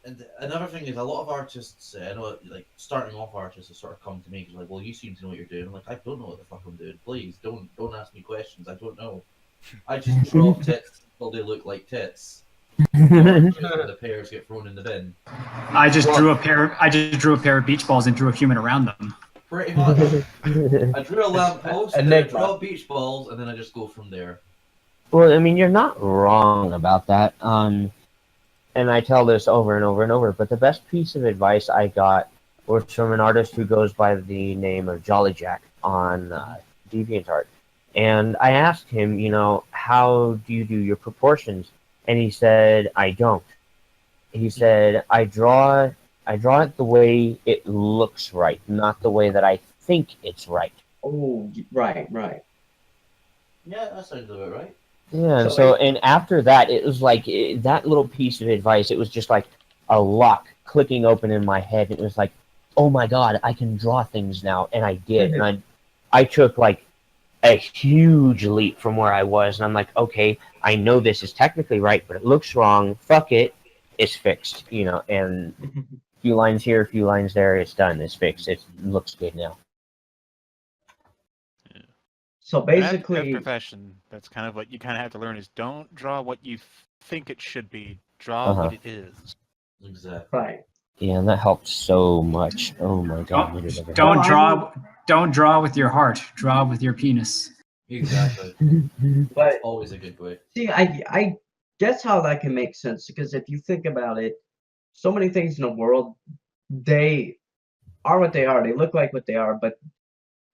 And another thing is, a lot of artists, I know, like starting off artists, have sort of come to me because like, well, you seem to know what you're doing. I'm like, I don't know what the fuck I'm doing. Please don't ask me questions. I don't know. I just draw tits until they look like tits. The pairs get thrown in the bin. I just drew a pair of beach balls and drew a human around them. Pretty much. I drew a lamppost, and I draw beach balls, and then I just go from there. Well, I mean, you're not wrong about that. And I tell this over and over and over, but the best piece of advice I got was from an artist who goes by the name of Jolly Jack on DeviantArt. And I asked him, how do you do your proportions? And he said, I don't. He said, I draw it the way it looks right, not the way that I think it's right. Oh, right. Yeah, that sounds about right. Yeah, so and after that, it was like that little piece of advice, it was just like a lock clicking open in my head. It was like, oh my God, I can draw things now. And I did. And I took like a huge leap from where I was. And I'm like, okay, I know this is technically right, but it looks wrong. Fuck it. It's fixed, and a few lines here, a few lines there, it's done. It's fixed. It looks good now. So basically, that profession, that's kind of what you kind of have to learn is don't draw what you think it should be. Draw what it is. Exactly. Right. Yeah, and that helped so much. Oh my God. Don't draw with your heart. Draw with your penis. Exactly. But always a good way. See, I guess how that can make sense, because if you think about it, so many things in the world, they are what they are. They look like what they are, but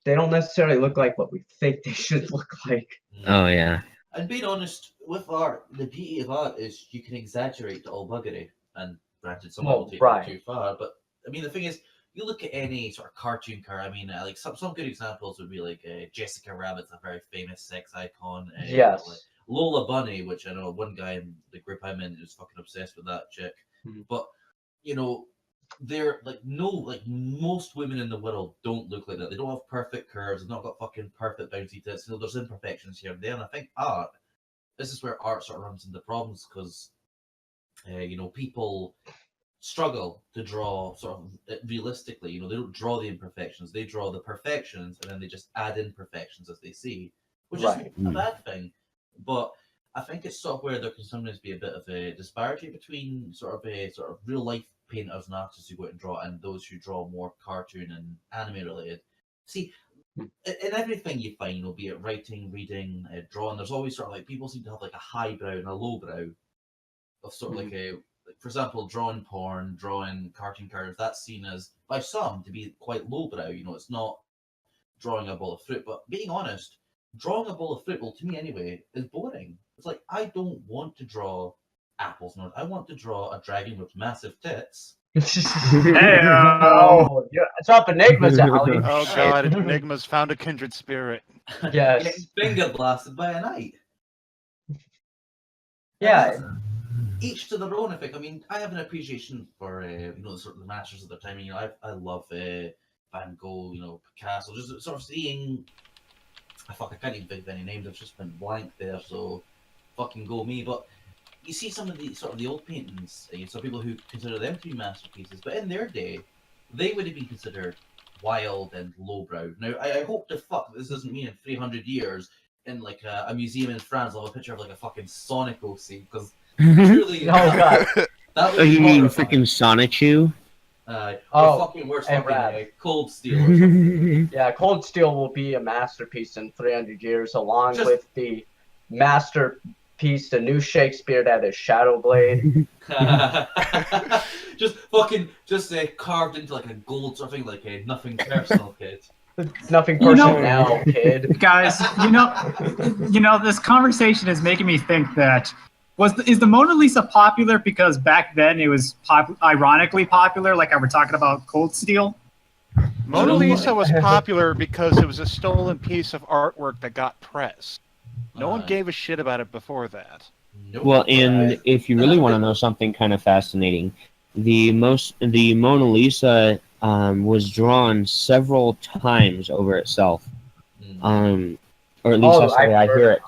they don't necessarily look like what we think they should look like. Oh, yeah. And being honest, with art, the beauty of art is you can exaggerate to all buggery. And granted, some will take it too far, but I mean, the thing is, you look at any sort of cartoon car. I mean, like some good examples would be like Jessica Rabbit's a very famous sex icon. Yes. Like Lola Bunny, which I know one guy in the group I'm in is fucking obsessed with that chick. Mm-hmm. But they're like most women in the world don't look like that. They don't have perfect curves. They've not got fucking perfect bouncy tits. There's imperfections here and there. And I think this is where art sort of runs into problems because, people struggle to draw sort of realistically. They don't draw the imperfections. They draw the perfections and then they just add imperfections as they see, which isn't a bad thing. But I think it's sort of where there can sometimes be a bit of a disparity between sort of real life painters and artists who go out and draw and those who draw more cartoon and anime related. See, in everything you find, be it writing, reading, drawing, there's always sort of like people seem to have like a high brow and a low brow of sort of for example, drawing porn, drawing cartoon characters, that's seen as by some to be quite lowbrow. It's not drawing a bowl of fruit. But being honest, drawing a bowl of fruit, well, to me anyway, is boring. It's like I don't want to draw apples. No, I want to draw a dragon with massive tits. Oh, yeah, it's up Enigma's alley. Oh God, Enigma's found a kindred spirit. Yes. Getting finger blasted by a knight. Yeah. Each to their own. I mean, I have an appreciation for sort of the masters of their time. I love Van Gogh, Picasso. Just sort of seeing. I can't even think of any names. I've just been blank there. So, fucking go me. But you see some of the old paintings. Some people who consider them to be masterpieces, but in their day, they would have been considered wild and lowbrow. Now, I hope to fuck this doesn't mean in 300 years in like a museum in France, I'll have a picture of like a fucking Sonic scene because. Truly, God. That was you mean freaking Sonichu? Fucking worse fucking Cold Steel or something. Yeah, Cold Steel will be a masterpiece in 300 years, along with the masterpiece, the new Shakespeare that is Shadow Blade. just carved into like a gold sort of thing, like a nothing personal, kid. Nothing personal now, kid. Guys, this conversation is making me think that is the Mona Lisa popular because back then it was ironically popular, like I were talking about Cold Steel? Mona Lisa was popular because it was a stolen piece of artwork that got pressed. No one gave a shit about it before that. Nope. Well, and if you really want to know something kind of fascinating, the Mona Lisa was drawn several times over itself, or at least I hear it.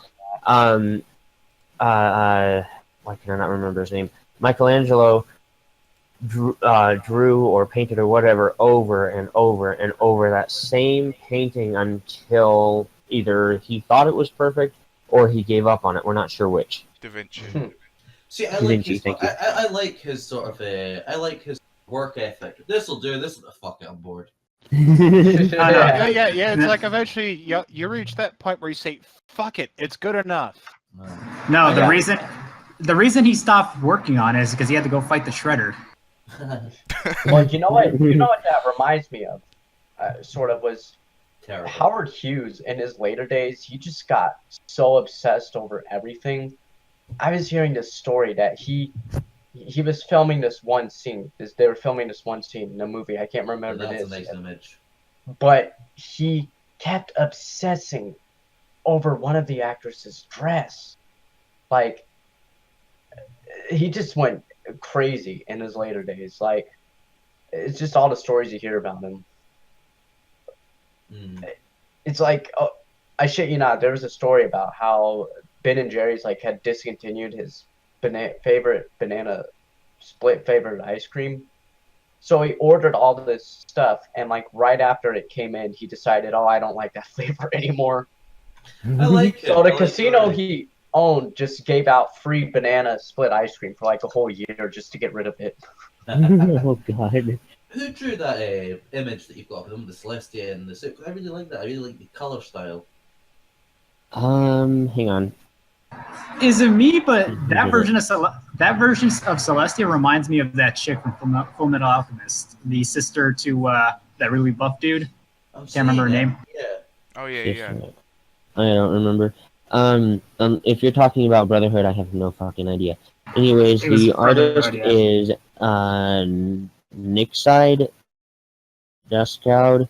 Why can I not remember his name? Michelangelo drew or painted or whatever over and over and over that same painting until either he thought it was perfect or he gave up on it. We're not sure which. Da Vinci. See, I Da like Vinci, his. thank you. I like his sort of. I like his work ethic. This'll do. This will fuck it. I'm bored. Yeah. It's like eventually you reach that point where you say, "Fuck it, it's good enough." No, the reason he stopped working on it is because he had to go fight the Shredder. Well, you know what? You know what that reminds me of? Sort of was Terrible. Howard Hughes in his later days. He just got so obsessed over everything. I was hearing this story that he was filming this one scene. They were filming this one scene in a movie. I can't remember That's it a nice is. image. But he kept obsessing over one of the actresses' dress. Like, he just went crazy in his later days. Like, it's just all the stories you hear about him. It's like, I shit you not, there was a story about how Ben & Jerry's like had discontinued his favorite ice cream. So he ordered all this stuff, and like right after it came in, he decided, I don't like that flavor anymore. I like it. So the casino he owned just gave out free banana split ice cream for like a whole year just to get rid of it. Oh god. Who drew that image that you've got of him, the Celestia and the suit? I really like that. I really like the color style. Hang on. Is it me? But that version of Celestia reminds me of that chick from Full Metal Alchemist, the sister to that really buff dude. Can't remember her name. Yeah. Oh yeah. I don't remember. If you're talking about Brotherhood, I have no fucking idea. Anyways, the artist is Nixide Duskoud.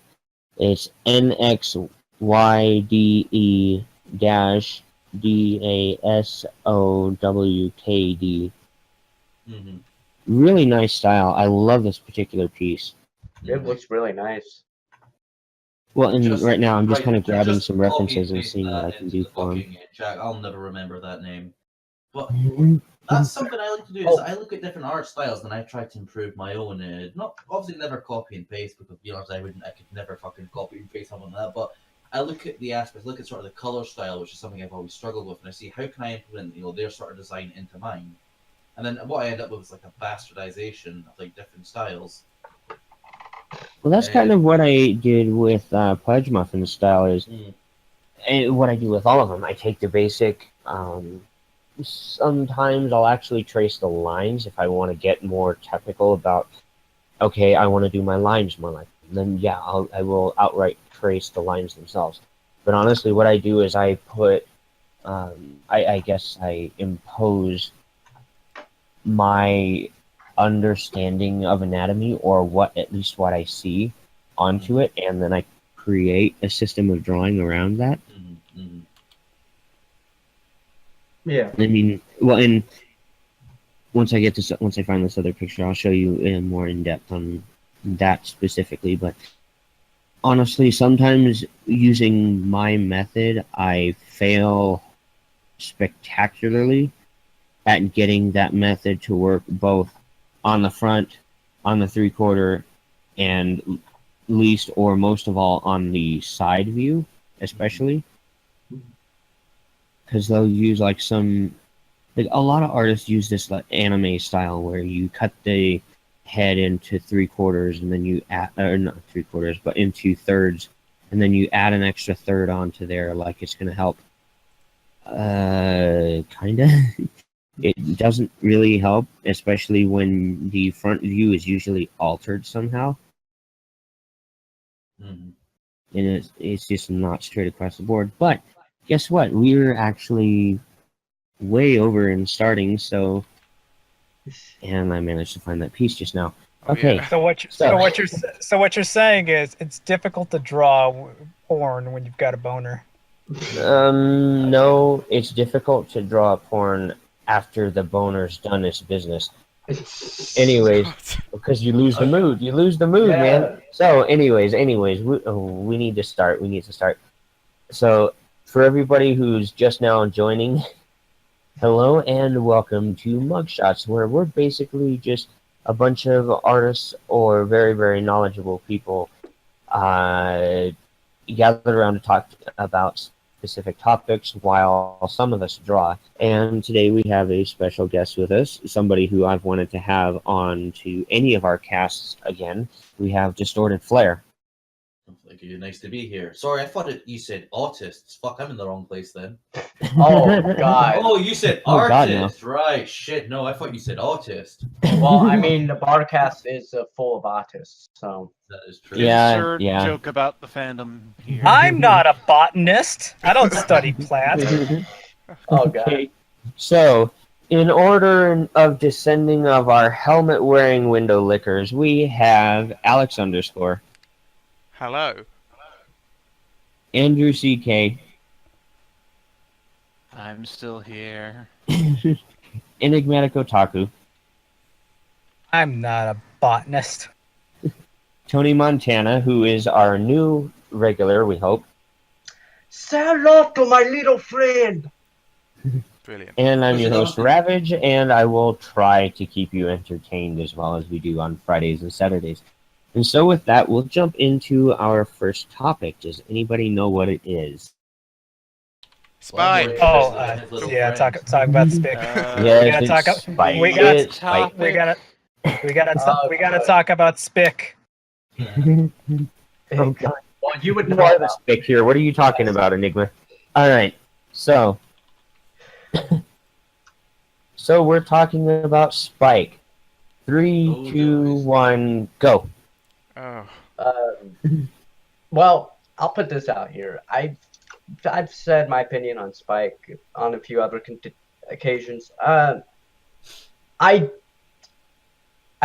It's NXYDE-DASOWKD. Really nice style. I love this particular piece. It looks really nice. Well, and right now I'm just kind of grabbing some references and seeing what I can do for him. Jack, I'll never remember that name. But that's something I like to do. Is I look at different art styles and I try to improve my own. Not obviously never copy and paste because to be honest, I could never fucking copy and paste something like that. But I look at the aspects, look at sort of the color style, which is something I've always struggled with, and I see how can I implement their sort of design into mine. And then what I end up with is like a bastardization of like different styles. Well, that's kind of what I did with Pudge Muffin style is, and what I do with all of them. I take the basic. Sometimes I'll actually trace the lines if I want to get more technical about. Okay, I want to do my lines more like. Then yeah, I will outright trace the lines themselves. But honestly, what I do is I put. I guess I impose my understanding of anatomy or at least what I see onto it, and then I create a system of drawing around that. Yeah. I mean, well, and once I find this other picture, I'll show you more in depth on that specifically. But honestly, sometimes using my method, I fail spectacularly at getting that method to work both on the front, on the 3/4, and least or most of all on the side view, especially. Because they'll use like a lot of artists use this like anime style where you cut the head into 3/4 and then you add, or not 3/4, but into thirds, and then you add an extra third onto there, like it's gonna help. Kinda. It doesn't really help, especially when the front view is usually altered somehow. And it's just not straight across the board. But guess what? We're actually way over in starting, so... And I managed to find that piece just now. Okay. Yeah. So what you're saying is it's difficult to draw porn when you've got a boner. No, it's difficult to draw porn after the boner's done its business. Anyways, because you lose the mood. You lose the mood, man. So, anyways, we need to start. So, for everybody who's just now joining, Hello and welcome to Mugshots, where we're basically just a bunch of artists or very, very knowledgeable people gathered around to talk about specific topics while some of us draw. And today we have a special guest with us, somebody who I've wanted to have on to any of our casts again. We have Distorted Flare. Thank you. Nice to be here. Sorry, I thought you said autists. Fuck, I'm in the wrong place then. Oh God. Oh, you said Oh, God, no. artist. Right. Shit. No, I thought you said autist. Well, I mean, the Barcast is full of artists, so. That is true. Yeah, Insert yeah. joke about the fandom here. I'm not a botanist. I don't study plants. Oh God. Okay. So, in order of descending of our helmet-wearing window lickers, we have Alex _. Hello. Andrew CK, I'm still here. Enigmatic Otaku, I'm not a botanist. Tony Montana, who is our new regular, we hope, Say hello to my little friend. Brilliant. and I'm Was your it host, on- Ravage, and I will try to keep you entertained as well as we do on Fridays and Saturdays. And so with that, we'll jump into our first topic. Does anybody know what it is? Spike. Oh, His little yeah. friend. Talk about Spick. Yes, gotta talk it's up- Spike. we got- It's Spike. We gotta Oh, God. talk about Spick. Oh, God. Well, you would know. You are the about- Spick here. What are you talking about, Enigma? All right, so we're talking about Spike. 3, Oh, 2, guys. 1, go. Oh. Well, I'll put this out here. I've said my opinion on Spike on a few other occasions. I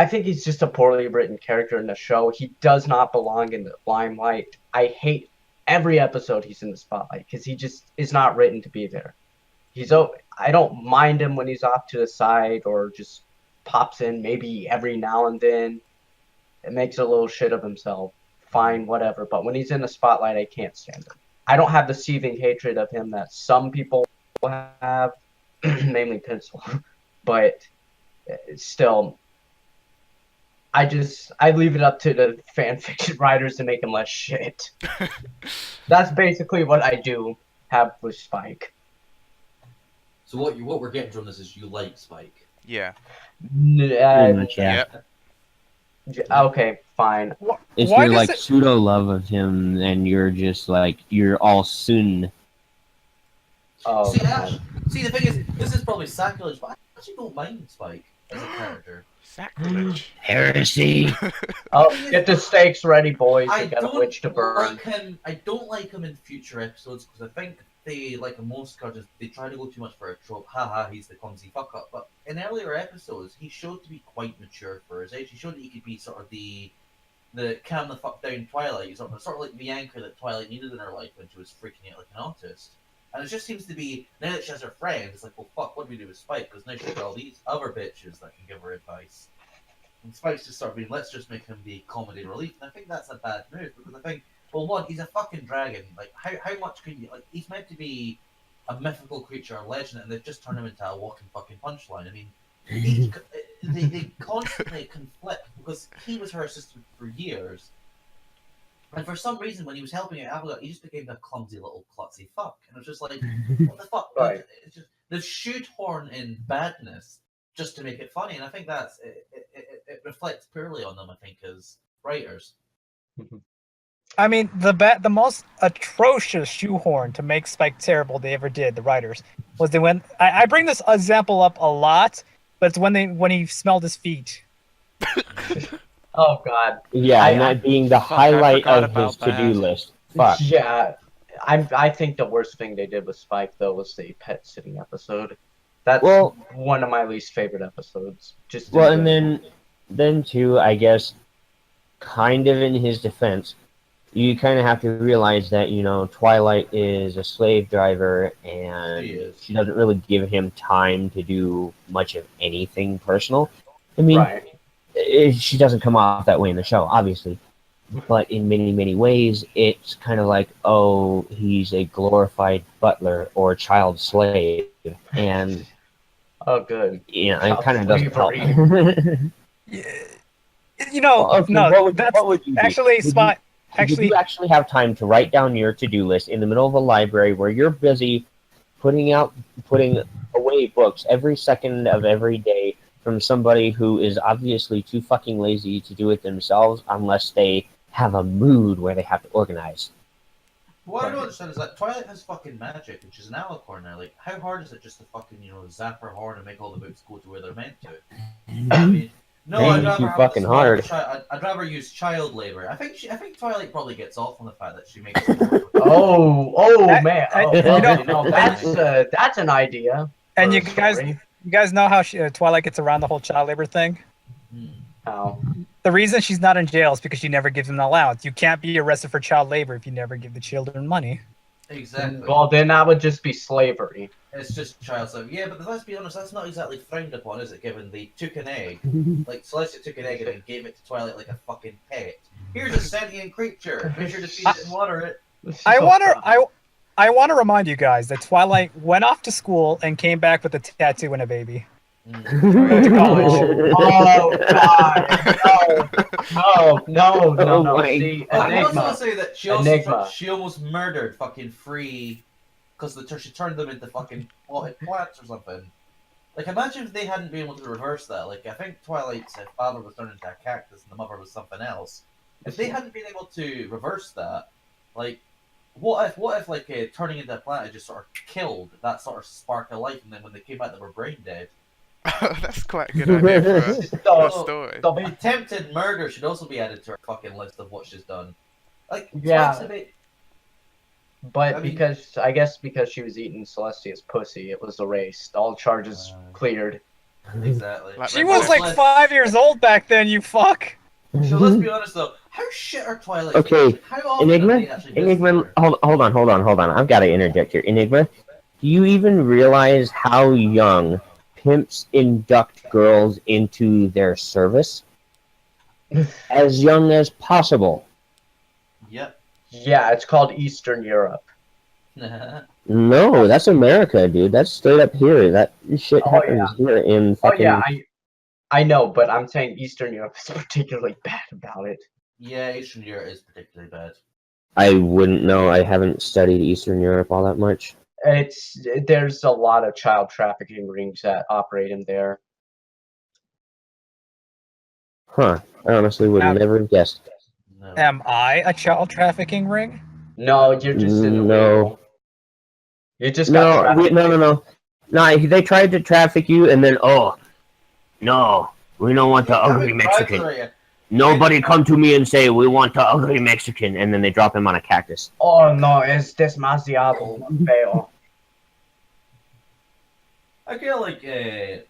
think he's just a poorly written character in the show. He does not belong in the limelight. I hate every episode he's in the spotlight because he just is not written to be there. I don't mind him when he's off to the side or just pops in maybe every now and then. It makes a little shit of himself. Fine, whatever. But when he's in the spotlight, I can't stand him. I don't have the seething hatred of him that some people have, mainly Pencil. But still, I leave it up to the fan fiction writers to make him less shit. That's basically what I do have with Spike. So what we're getting from this is you like Spike. Yeah. Pretty much, yeah. Okay, fine. If Why you're does like it- pseudo love of him, and you're just like you're all soon. Oh, See, God. see, the thing is, this is probably sacrilege, but I actually don't mind Spike as a character. Sacrilege. Heresy. Oh, get the stakes ready, boys. I We got a don't witch to burn. like him. I don't like him in future episodes because I think they, like in most cartoons, they try to go too much for a trope. Haha, he's the clumsy fuck up. But in earlier episodes, he showed to be quite mature for his age. He showed that he could be sort of the calm the fuck down Twilight, sort of like the anchor that Twilight needed in her life when she was freaking out like an autist. And it just seems to be now that she has her friend, it's like, well, fuck, what do we do with Spike? Because now she's got all these other bitches that can give her advice. And Spike's just sort of being, let's just make him the comedy relief. And I think that's a bad move because I think, well, one, he's a fucking dragon. Like, how much can you, like, he's meant to be a mythical creature, a legend, and they've just turned him into a walking fucking punchline. I mean, they constantly conflict because he was her assistant for years. And for some reason, when he was helping out Abigail, he just became a clumsy little klutzy fuck. And it was just like, what the fuck? Right. It's just, they've shoehorn in badness just to make it funny. And I think it reflects poorly on them, I think, as writers. I mean, the most atrocious shoehorn to make Spike terrible they ever did, the writers, was they when I bring this example up a lot, but it's when he smelled his feet. Oh, God. Yeah, and that being the Fuck, I highlight forgot of his about that. to-do list. Fuck. Yeah. I think the worst thing they did with Spike, though, was the pet sitting episode. That's Well- one of my least favorite episodes. Just Well, in and then too, I guess, kind of in his defense, you kind of have to realize that, you know, Twilight is a slave driver, and She is. she doesn't really give him time to do much of anything personal. I mean, right. she doesn't come off that way in the show, obviously. But in many, many ways, it's kind of like, oh, he's a glorified butler or child slave. And Oh, good. Yeah, it kind of doesn't help. Yeah. You know, Okay, no, what would you do? actually, Would you actually have time to write down your to-do list in the middle of a library where you're busy putting away books every second of every day from somebody who is obviously too fucking lazy to do it themselves unless they have a mood where they have to organize? What I don't understand is that Twilight has fucking magic, which is an alicorn now. Like, how hard is it just to fucking, zap her horn and make all the books go to where they're meant to? I mean, no, I'd rather have fucking hard. I'd rather use child labor. I think Twilight probably gets off on the fact that she makes. That's an idea. And you guys know how Twilight gets around the whole child labor thing? How? The reason she's not in jail is because she never gives them an allowance. You can't be arrested for child labor if you never give the children money. Exactly. Well, then that would just be slavery. It's just child slavery. Yeah, but let's be honest, that's not exactly frowned upon, is it? Given they took an egg, like Celestia took an egg and then gave it to Twilight like a fucking pet. Here's a sentient creature. Make sure to feed it and water it. I want to remind you guys that Twilight went off to school and came back with a tattoo and a baby. To college. Oh God! No! See, I also want to say that she almost murdered fucking Free because she turned them into fucking plants or something. Like, imagine if they hadn't been able to reverse that. Like, I think Twilight's father was turned into a cactus and the mother was something else. If they hadn't been able to reverse that, like, what if like turning into a plant had just sort of killed that sort of spark of life, and then when they came out they were brain dead? That's quite a good idea for a story. Attempted murder should also be added to her fucking list of what she's done. Like, yeah. But because she was eating Celestia's pussy, it was erased. All charges cleared. Exactly. She was like 5 years old back then, you fuck. So let's be honest though, how shit are Twilight? Okay, how Enigma, hold on. I've got to interject here. Enigma, do you even realize how young pimps induct girls into their service? As young as possible. Yep. Yeah, it's called Eastern Europe. No, that's America, dude. That's straight up here. That shit happens here in fucking... Oh yeah, I know, but I'm saying Eastern Europe is particularly bad about it. Yeah, Eastern Europe is particularly bad. I wouldn't know. I haven't studied Eastern Europe all that much. There's a lot of child trafficking rings that operate in there. Huh. I honestly would never have guessed. No. Am I a child trafficking ring? No, you're just in the window. You just got No, they tried to traffic you, and then, no, we don't want the ugly Mexican. Nobody come to me and say, we want the ugly Mexican, and then they drop him on a cactus. Oh, no, es demasiado feo. I feel like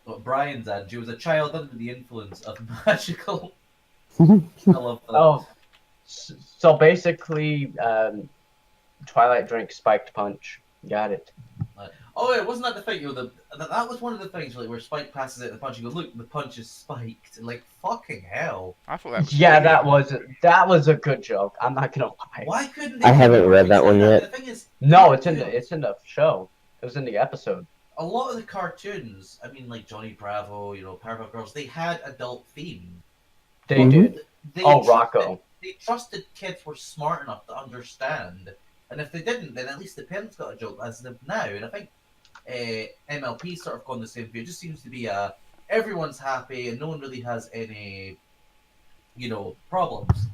what Brian said, she was a child under the influence of magical... I love that. Oh, so basically, Twilight drank spiked punch. Got it. Oh, wait, wasn't that the thing? That was one of the things where Spike passes it and the punch. You go, look, the punch is spiked. And like, fucking hell. I thought that was that was a good joke. I'm not gonna lie. Why couldn't they? I haven't read that one yet. The thing is, no, it's in the show. It was in the episode. A lot of the cartoons, I mean, like Johnny Bravo, Powerpuff Girls, they had adult themes. They did. Rocco. They trusted kids were smart enough to understand. And if they didn't, then at least the parents got a joke as of now. And I think MLP sort of gone the same view. It just seems to be everyone's happy and no one really has any, problems.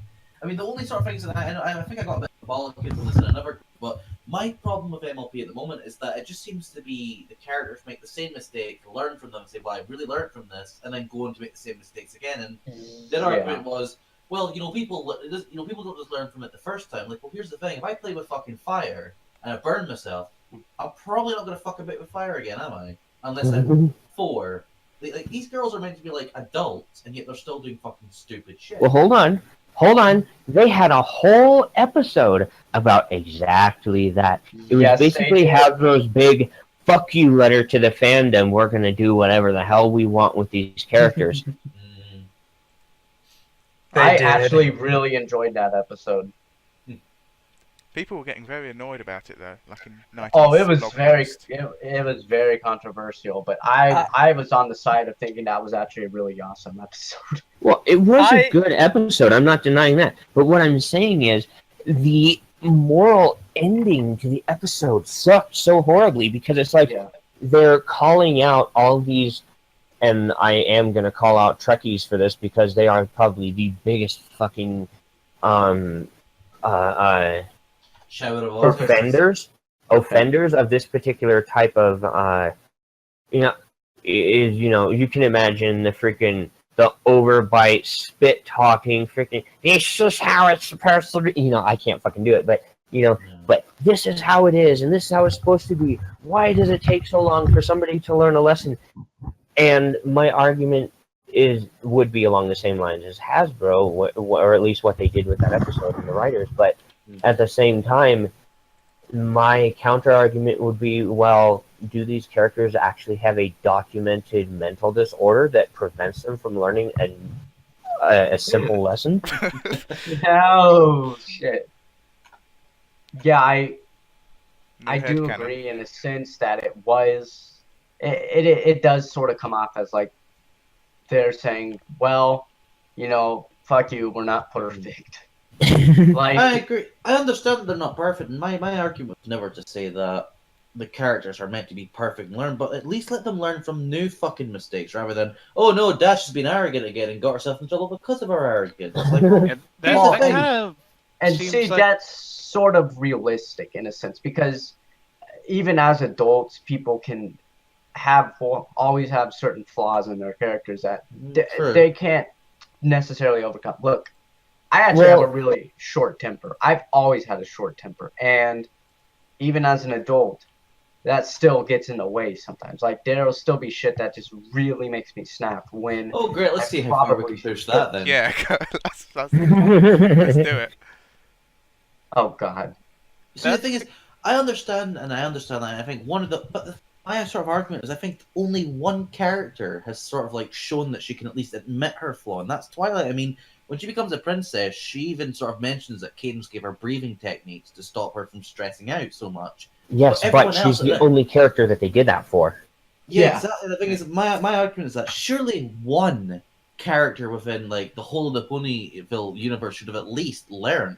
I mean, the only sort of things that I think I got a bit of bollocking from this in another, but my problem with MLP at the moment is that it just seems to be the characters make the same mistake, learn from them, and say, well, I really learned from this, and then go on to make the same mistakes again. And their argument was, well, people don't just learn from it the first time. Like, well, here's the thing: if I play with fucking fire and I burn myself, I'm probably not gonna fuck a bit with fire again, am I? Unless I'm 4. Like, these girls are meant to be like adults, and yet they're still doing fucking stupid shit. Well, hold on. They had a whole episode about exactly that. It was basically Hasbro's big "fuck you" letter to the fandom. We're gonna do whatever the hell we want with these characters. I actually really enjoyed that episode. People were getting very annoyed about it though, like in 90s. Oh, it was blog very post. it was very controversial, but I was on the side of thinking that was actually a really awesome episode. Well, it was a good episode. I'm not denying that. But what I'm saying is the moral ending to the episode sucked so horribly because it's like they're calling out all these, and I am going to call out Trekkies for this because they are probably the biggest fucking offenders of this particular type of you can imagine the overbite, spit talking, freaking this is how it's supposed to be. I can't fucking do it, but but this is how it is, and this is how it's supposed to be. Why does it take so long for somebody to learn a lesson? And my argument would be along the same lines as Hasbro, or at least what they did with that episode and the writers. But at the same time, my counter argument would be, well, do these characters actually have a documented mental disorder that prevents them from learning a simple lesson? No shit. Yeah, I do agree in a sense that it does sort of come off as like they're saying, well, fuck you, we're not perfect. Like, I agree. I understand that they're not perfect. And my argument was never to say that the characters are meant to be perfect and learn, but at least let them learn from new fucking mistakes rather than, oh no, Dash has been arrogant again and got herself in trouble because of her arrogance. It's like, that's sort of realistic in a sense because even as adults, people can always have certain flaws in their characters that they can't necessarily overcome. Look, I actually have a really short temper. I've always had a short temper, and even as an adult, that still gets in the way sometimes. Like there'll still be shit that just really makes me snap when. Oh great! Let's see how far we can push that then. Yeah, let's do it. Oh god. See, the thing is, I understand that. I think my sort of argument is I think only one character has sort of like shown that she can at least admit her flaw, and that's Twilight. I mean, when she becomes a princess, she even sort of mentions that Cadence gave her breathing techniques to stop her from stressing out so much. Yes, but she's the only character that they did that for. Yeah, exactly. The thing is, my argument is that surely one character within like the whole of the Ponyville universe should have at least learned.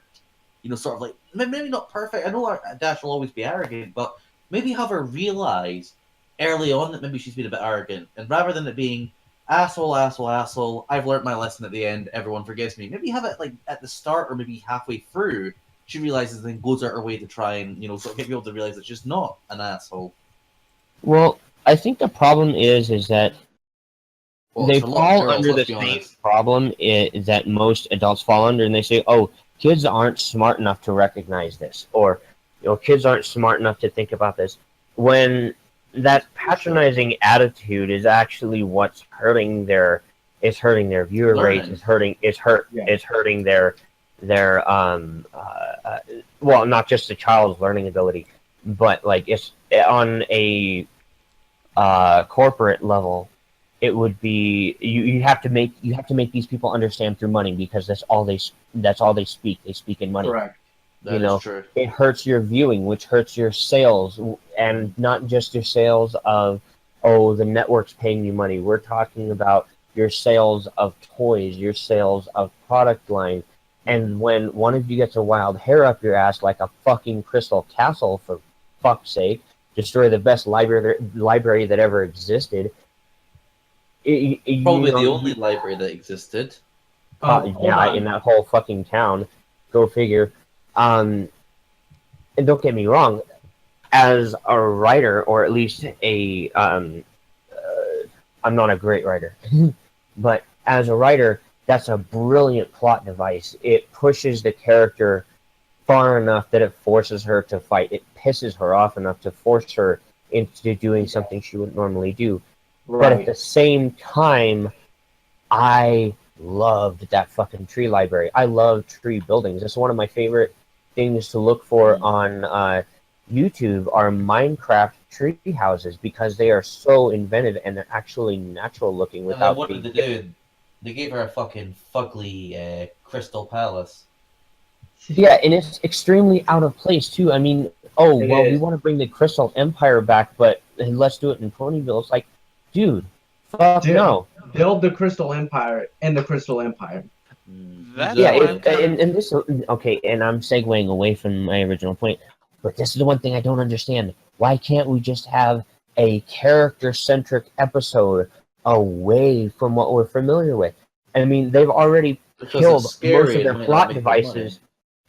Sort of like maybe not perfect. I know Dash will always be arrogant, but maybe have her realize early on that maybe she's been a bit arrogant, and rather than it being asshole, I've learned my lesson at the end, everyone forgives me. Maybe have it like at the start or maybe halfway through, she realizes and then goes out her way to try and, sort of get people to realize that she's not an asshole. Well, I think the problem is that they fall under the same problem that most adults fall under, and they say, oh, kids aren't smart enough to recognize this, or kids aren't smart enough to think about this, when that patronizing attitude is actually what's hurting their viewer rates. It's hurting their well, not just the child's learning ability, but like it's on a corporate level. It would be you have to make these people understand through money because that's all they speak. They speak in money. Correct. That is true. It hurts your viewing, which hurts your sales, and not just your sales of, oh, the network's paying you money. We're talking about your sales of toys, your sales of product line. And when one of you gets a wild hair up your ass like a fucking crystal castle, for fuck's sake, destroy the best library that ever existed. Probably the only library that existed. In that whole fucking town. Go figure. And don't get me wrong, as a writer, or at least I'm not a great writer, but as a writer, that's a brilliant plot device. It pushes the character far enough that it forces her to fight. It pisses her off enough to force her into doing something she wouldn't normally do. Right. But at the same time, I loved that fucking tree library. I love tree buildings. That's one of my favorite things to look for on YouTube are Minecraft tree houses because they are so inventive and they're actually natural looking. Without and what did they do? They gave her a fucking fugly crystal palace. Yeah, and it's extremely out of place too. I mean, we want to bring the Crystal Empire back, but let's do it in Ponyville. It's like, dude, fuck no. Build the Crystal Empire in the Crystal Empire. That's and this okay, and I'm segueing away from my original point, but this is the one thing I don't understand. Why can't we just have a character-centric episode away from what we're familiar with? I mean, they've already killed most of their plot devices.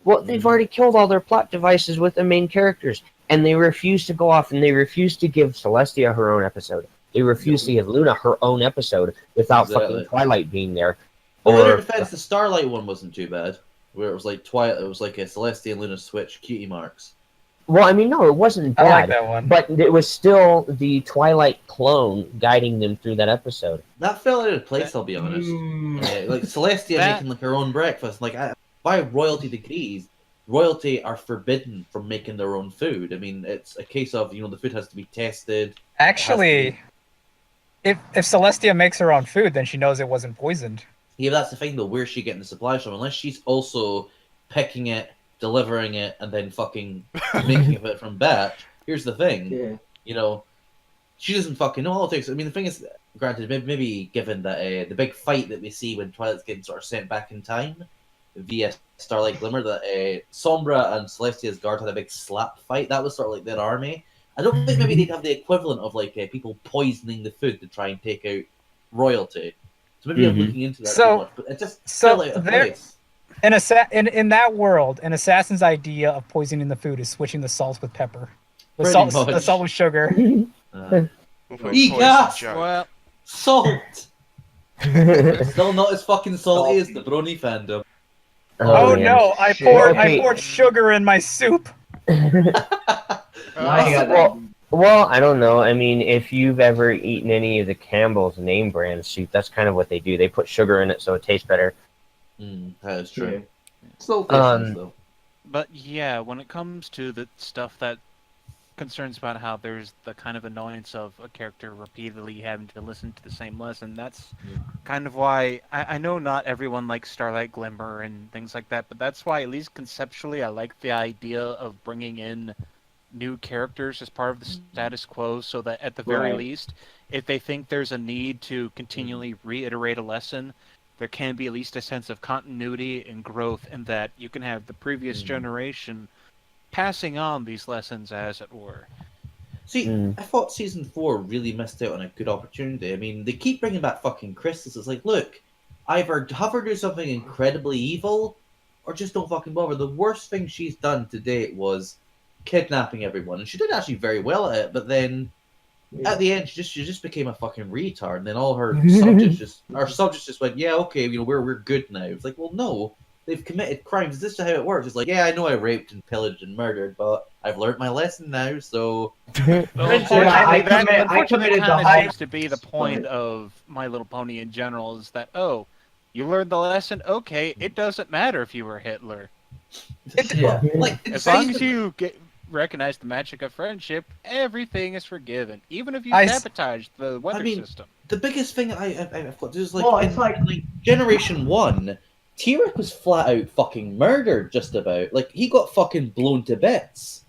Well, they've already killed all their plot devices with the main characters, and they refuse to go off, and they refuse to give Celestia her own episode. They refuse to give Luna her own episode without fucking Twilight being there. Well, in their defense, the Starlight one wasn't too bad, where it was like Twilight, it was like a Celestia and Luna switch cutie marks. Well, I mean, no, it wasn't bad, I like that one. but it was still the Twilight clone guiding them through that episode. That fell out of place, I'll be honest. Like Celestia making like her own breakfast, like by royalty decrees, royalty are forbidden from making their own food. I mean, it's a case of the food has to be tested. Actually, if Celestia makes her own food, then she knows it wasn't poisoned. Yeah, that's the thing though. Where's she getting the supplies from? Unless she's also picking it, delivering it, and then fucking making it from batch. Here's the thing. Yeah. She doesn't fucking know politics. I mean, the thing is, granted, maybe given that the big fight that we see when Twilight's getting sort of sent back in time via Starlight Glimmer, that Sombra and Celestia's guard had a big slap fight. That was sort of like their army. I don't think maybe they'd have the equivalent of like people poisoning the food to try and take out royalty. So maybe I'm looking into that too much, but it just fell out of place. In that world, an assassin's idea of poisoning the food is switching the salt with pepper. The salt with sugar. Well, salt! Still not as fucking salty as the Brony fandom. Oh no, I poured sugar in my soup. Well, I don't know. I mean, if you've ever eaten any of the Campbell's name brand soup, that's kind of what they do. They put sugar in it so it tastes better. That is true. Still tastes though. But yeah, when it comes to the stuff that concerns about how there's the kind of annoyance of a character repeatedly having to listen to the same lesson, that's kind of why I know not everyone likes Starlight Glimmer and things like that, but that's why, at least conceptually, I like the idea of bringing in new characters as part of the status quo, so that at the very least, if they think there's a need to continually reiterate a lesson, there can be at least a sense of continuity and growth, and that you can have the previous generation passing on these lessons, as it were. See, I thought Season 4 really missed out on a good opportunity. I mean, they keep bringing back fucking Crystal. It's like, look, either have her do something incredibly evil, or just don't fucking bother. The worst thing she's done to date was kidnapping everyone, and she did actually very well at it, but then at the end she just became a fucking retard, and then all her subjects just went, yeah, okay, we're good now. It's like, well, no, they've committed crimes. Is this how it works? It's like, yeah, I know I raped and pillaged and murdered, but I've learned my lesson now, so unfortunately that seems to be the point of My Little Pony in general, is that, oh, you learned the lesson, okay, it doesn't matter if you were Hitler. As long as you recognize the magic of friendship, everything is forgiven, even if you sabotage the weather system. The biggest thing I've got is like, Generation 1, T-Rex was flat out fucking murdered, just about. Like, he got fucking blown to bits.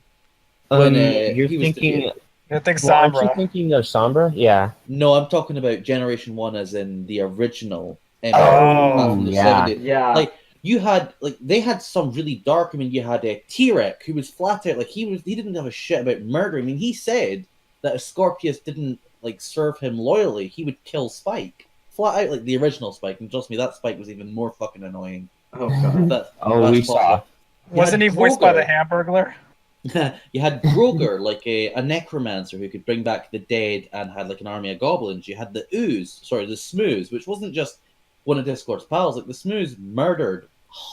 When you're thinking Sombra. Aren't you thinking of Sombra? Yeah. No, I'm talking about Generation 1 as in the original. From the 70s. Yeah. Like, you had, they had some really dark. I mean, you had a T-Rex who was flat out, he didn't have a shit about murder. I mean, he said that if Scorpius didn't, serve him loyally, he would kill Spike. Flat out, the original Spike. And trust me, that Spike was even more fucking annoying. Oh, God. We saw. Wasn't he voiced by the Hamburglar? You had Groger, a necromancer who could bring back the dead and had, an army of goblins. You had the the Smooze, which wasn't just one of Discord's pals. The Smooze murdered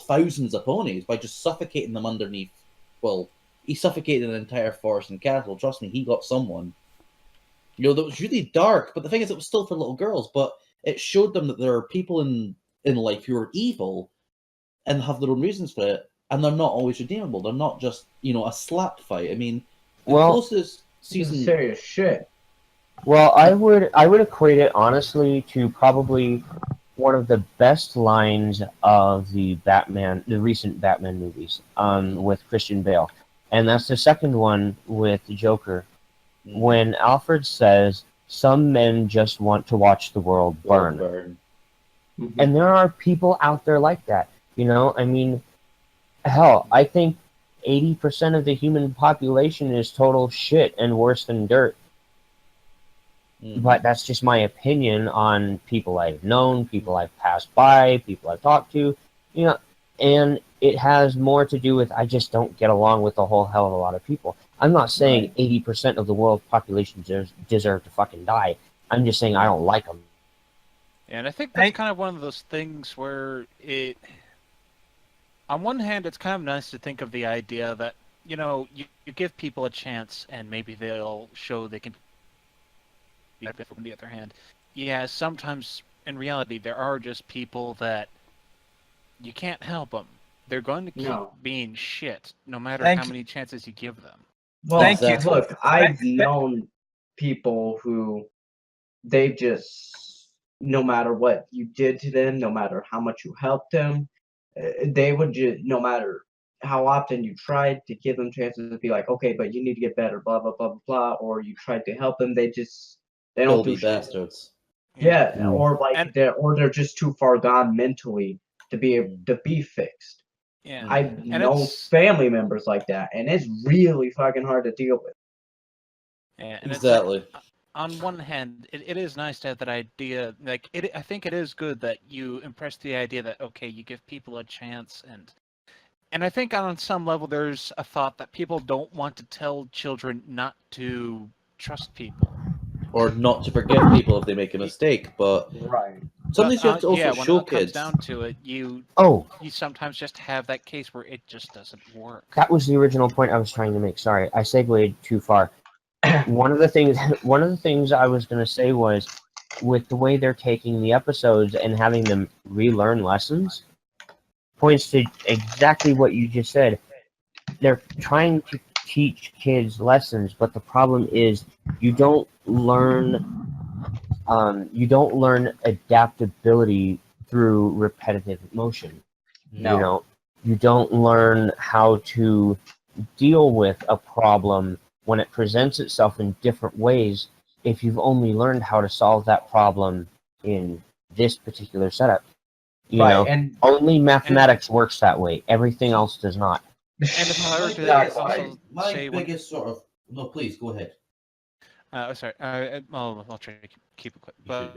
thousands of ponies by just suffocating them underneath. Well, he suffocated an entire forest and castle. Trust me, he got someone. That was really dark, but the thing is, it was still for little girls, but it showed them that there are people in life who are evil and have their own reasons for it, and they're not always redeemable. They're not just, a slap fight. I mean, the closest season... serious shit. Well, I would equate it, honestly, to probably one of the best lines of the recent Batman movies, with Christian Bale, and that's the second one with the Joker, when Alfred says, "Some men just want to watch the world burn." Mm-hmm. And there are people out there like that. I mean, hell, I think 80% of the human population is total shit and worse than dirt. But that's just my opinion on people I've known, people I've passed by, people I've talked to, and it has more to do with I just don't get along with a whole hell of a lot of people. I'm not saying 80% of the world's population deserve to fucking die. I'm just saying I don't like them. And I think that's kind of one of those things where on one hand, it's kind of nice to think of the idea that, you give people a chance and maybe they'll show they can. On the other hand, yeah, sometimes in reality there are just people that you can't help them. They're going to keep being shit no matter how many chances you give them. Well, thank you. Look, I've known people who they just, no matter what you did to them, no matter how much you helped them, they would just, no matter how often you tried to give them chances to be like, okay, but you need to get better, blah, blah, blah, blah, blah, or you tried to help them, they don't do bastards. Yeah, or they're just too far gone mentally to be fixed. Yeah, I've known family members like that, and it's really fucking hard to deal with. Yeah, and exactly. It's like, on one hand, it is nice to have that idea. Like, I think it is good that you impress the idea that okay, you give people a chance, and I think on some level there's a thought that people don't want to tell children not to trust people. Or not to forgive people if they make a mistake, but sometimes you have to also show when it kids. comes down to it, you sometimes just have that case where it just doesn't work. That was the original point I was trying to make. Sorry, I segued too far. One of the things I was going to say was, with the way they're taking the episodes and having them relearn lessons, points to exactly what you just said. They're trying to teach kids lessons, but the problem is you don't learn adaptability through repetitive motion. No. You don't learn how to deal with a problem when it presents itself in different ways if you've only learned how to solve that problem in this particular setup. And only mathematics works that way. Everything else does not. And if I were to also say biggest sort of no, please go ahead. Sorry. I'll try to keep it quick. But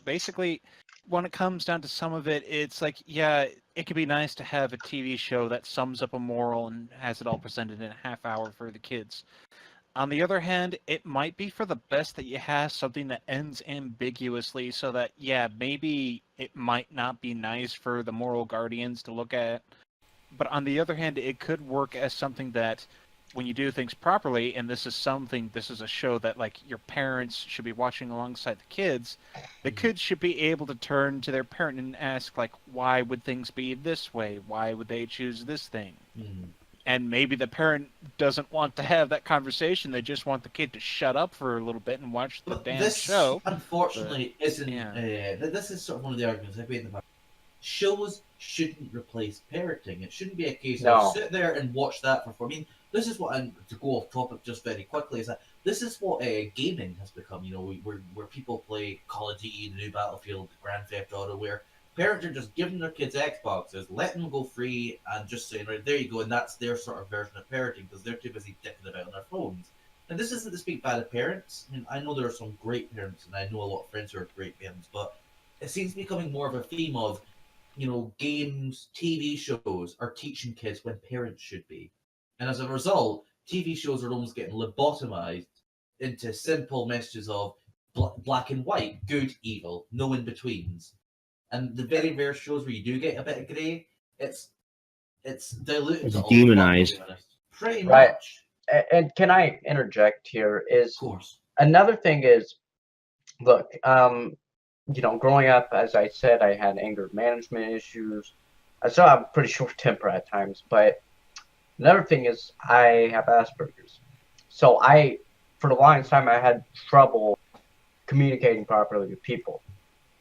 basically, when it comes down to some of it, it's like, yeah, it could be nice to have a TV show that sums up a moral and has it all presented in a half hour for the kids. On the other hand, it might be for the best that you have something that ends ambiguously so that, yeah, maybe it might not be nice for the moral guardians to look at. But on the other hand, it could work as something that, when you do things properly, and this is a show that, like, your parents should be watching alongside the kids should be able to turn to their parent and ask, like, why would things be this way? Why would they choose this thing? And maybe the parent doesn't want to have that conversation. They just want the kid to shut up for a little bit and watch the damn show. Unfortunately, isn't. This is sort of one of the arguments I've made in the past. Shows shouldn't replace parenting. It shouldn't be a case of sit there and watch that for 4. I mean, this is what to go off topic just very quickly is that this is what gaming has become. Where people play Call of Duty, the new Battlefield, Grand Theft Auto, where parents are just giving their kids Xboxes, letting them go free, and just saying, right, there you go, and that's their sort of version of parenting because they're too busy dicking about on their phones. And this isn't to speak bad of parents. I mean, I know there are some great parents, and I know a lot of friends who are great parents, but it seems to be becoming more of a theme of, games, TV shows are teaching kids when parents should be. And as a result, TV shows are almost getting lobotomized into simple messages of black and white, good, evil, no in-betweens. And the very rare shows where you do get a bit of grey, it's diluted. It's demonized. Pretty much. And can I interject here? Of course. Another thing is, look, growing up, as I said, I had anger management issues. I still have a pretty short temper at times, but another thing is I have Asperger's. So for the longest time, I had trouble communicating properly with people.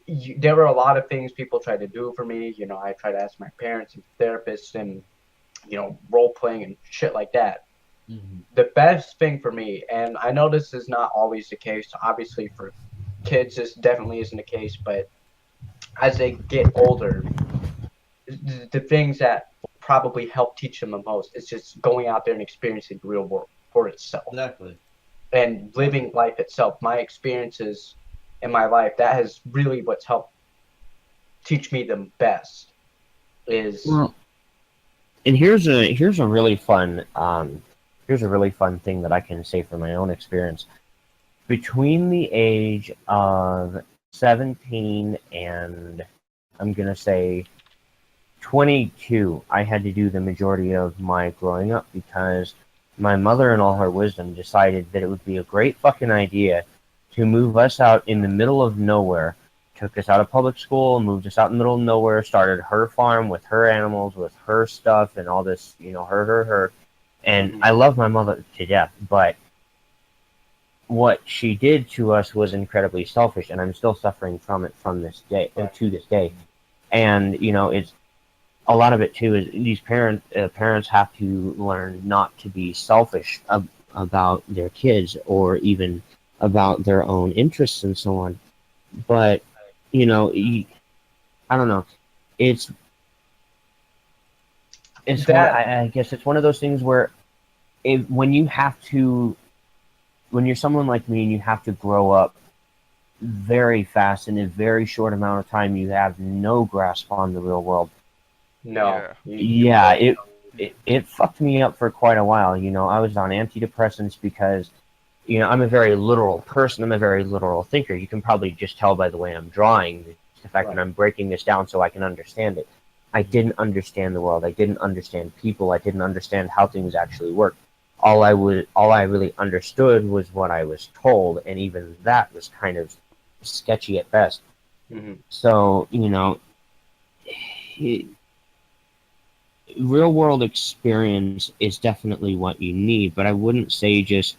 there were a lot of things people tried to do for me. You know, I tried to ask my parents and therapists and, you know, role playing and shit like that. Mm-hmm. The best thing for me, and I know this is not always the case, obviously for kids this definitely isn't the case, but as they get older, the things that probably help teach them the most is just going out there and experiencing the real world for itself. Exactly. And living life itself. My experiences in my life, that has really what's helped teach me the best is and here's a really fun thing that I can say from my own experience. Between the age of 17 and I'm gonna say 22, I had to do the majority of my growing up because my mother in all her wisdom decided that it would be a great fucking idea to move us out in the middle of nowhere, took us out of public school, moved us out in the middle of nowhere, started her farm with her animals, with her stuff and all this, you know, her. And I love my mother to death, but what she did to us was incredibly selfish, and I'm still suffering from it to this day. And, you know, it's a lot of it too is these parents have to learn not to be selfish about their kids or even about their own interests and so on. But you know, I don't know. It's I guess it's one of those things where when you're someone like me and you have to grow up very fast in a very short amount of time, you have no grasp on the real world. No. Yeah, it fucked me up for quite a while. You know, I was on antidepressants because, you know, I'm a very literal person. I'm a very literal thinker. You can probably just tell by the way I'm drawing the fact that I'm breaking this down so I can understand it. I didn't understand the world. I didn't understand people. I didn't understand how things actually work. All I really understood was what I was told, and even that was kind of sketchy at best. Mm-hmm. So, you know, real world experience is definitely what you need, but I wouldn't say just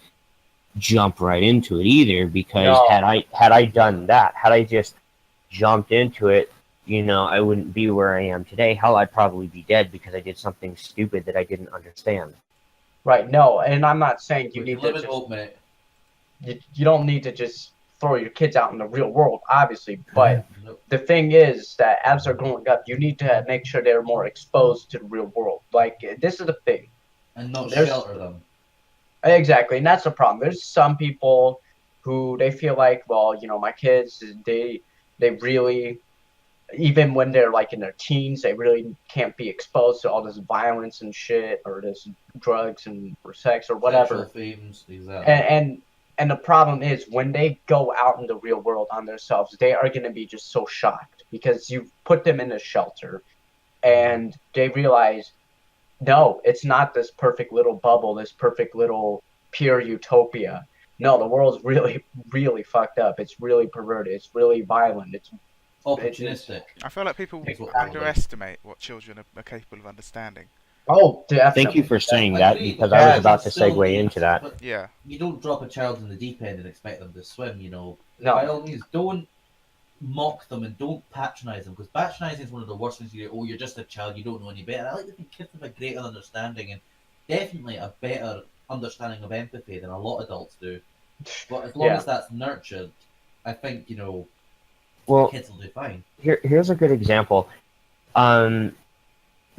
jump right into it either, because had I done that, had I just jumped into it, you know, I wouldn't be where I am today. Hell, I'd probably be dead because I did something stupid that I didn't understand. Right, no, and I'm not saying you need to just, hope, mate. You don't need to just throw your kids out in the real world, obviously, but the thing is that as they're growing up, you need to make sure they're more exposed to the real world. Like, this is the thing. And not shelter them. Exactly, and that's the problem. There's some people who they feel like, well, you know, my kids, they really, even when they're like in their teens, they really can't be exposed to all this violence and shit, or this drugs and or sex or whatever. Themes, exactly. And the problem is when they go out in the real world on themselves, they are going to be just so shocked because you've put them in a shelter and they realize, no, it's not this perfect little bubble, this perfect little pure utopia. No, the world's really, really fucked up. It's really perverted. It's really violent. It's opportunistic. I feel like people underestimate what children are capable of understanding. Oh, definitely. Thank you for saying that, because I was about to segue into that. Yeah. You don't drop a child in the deep end and expect them to swim, you know. No. By all means, don't mock them and don't patronize them, because patronizing is one of the worst things you do. Oh, you're just a child, you don't know any better. I like to think kids have a greater understanding and definitely a better understanding of empathy than a lot of adults do. But as long as that's nurtured, I think, you know, kids will do fine. Here's a good example.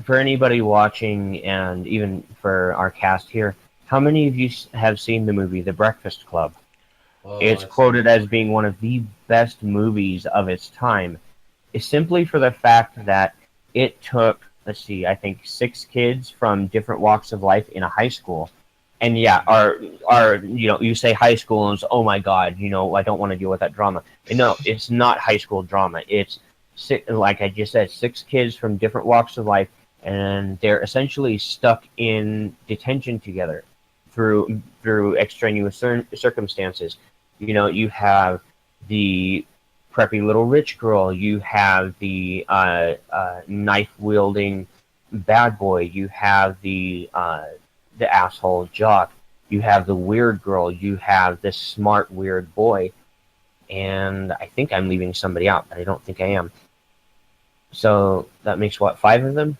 For anybody watching, and even for our cast here, how many of you have seen the movie The Breakfast Club? It's quoted as being one of the best movies of its time. It's simply for the fact that it took, let's see, I think 6 kids from different walks of life in a high school. And yeah, our you know, you say high school and it's, oh my god, you know, I don't want to deal with that drama. And no, it's not high school drama. It's like I just said, 6 kids from different walks of life, and they're essentially stuck in detention together through extraneous circumstances. You know, you have the preppy little rich girl, you have the knife-wielding bad boy, you have the asshole jock, you have the weird girl, you have the smart weird boy, and I think I'm leaving somebody out, but I don't think I am. So that makes what, 5 of them?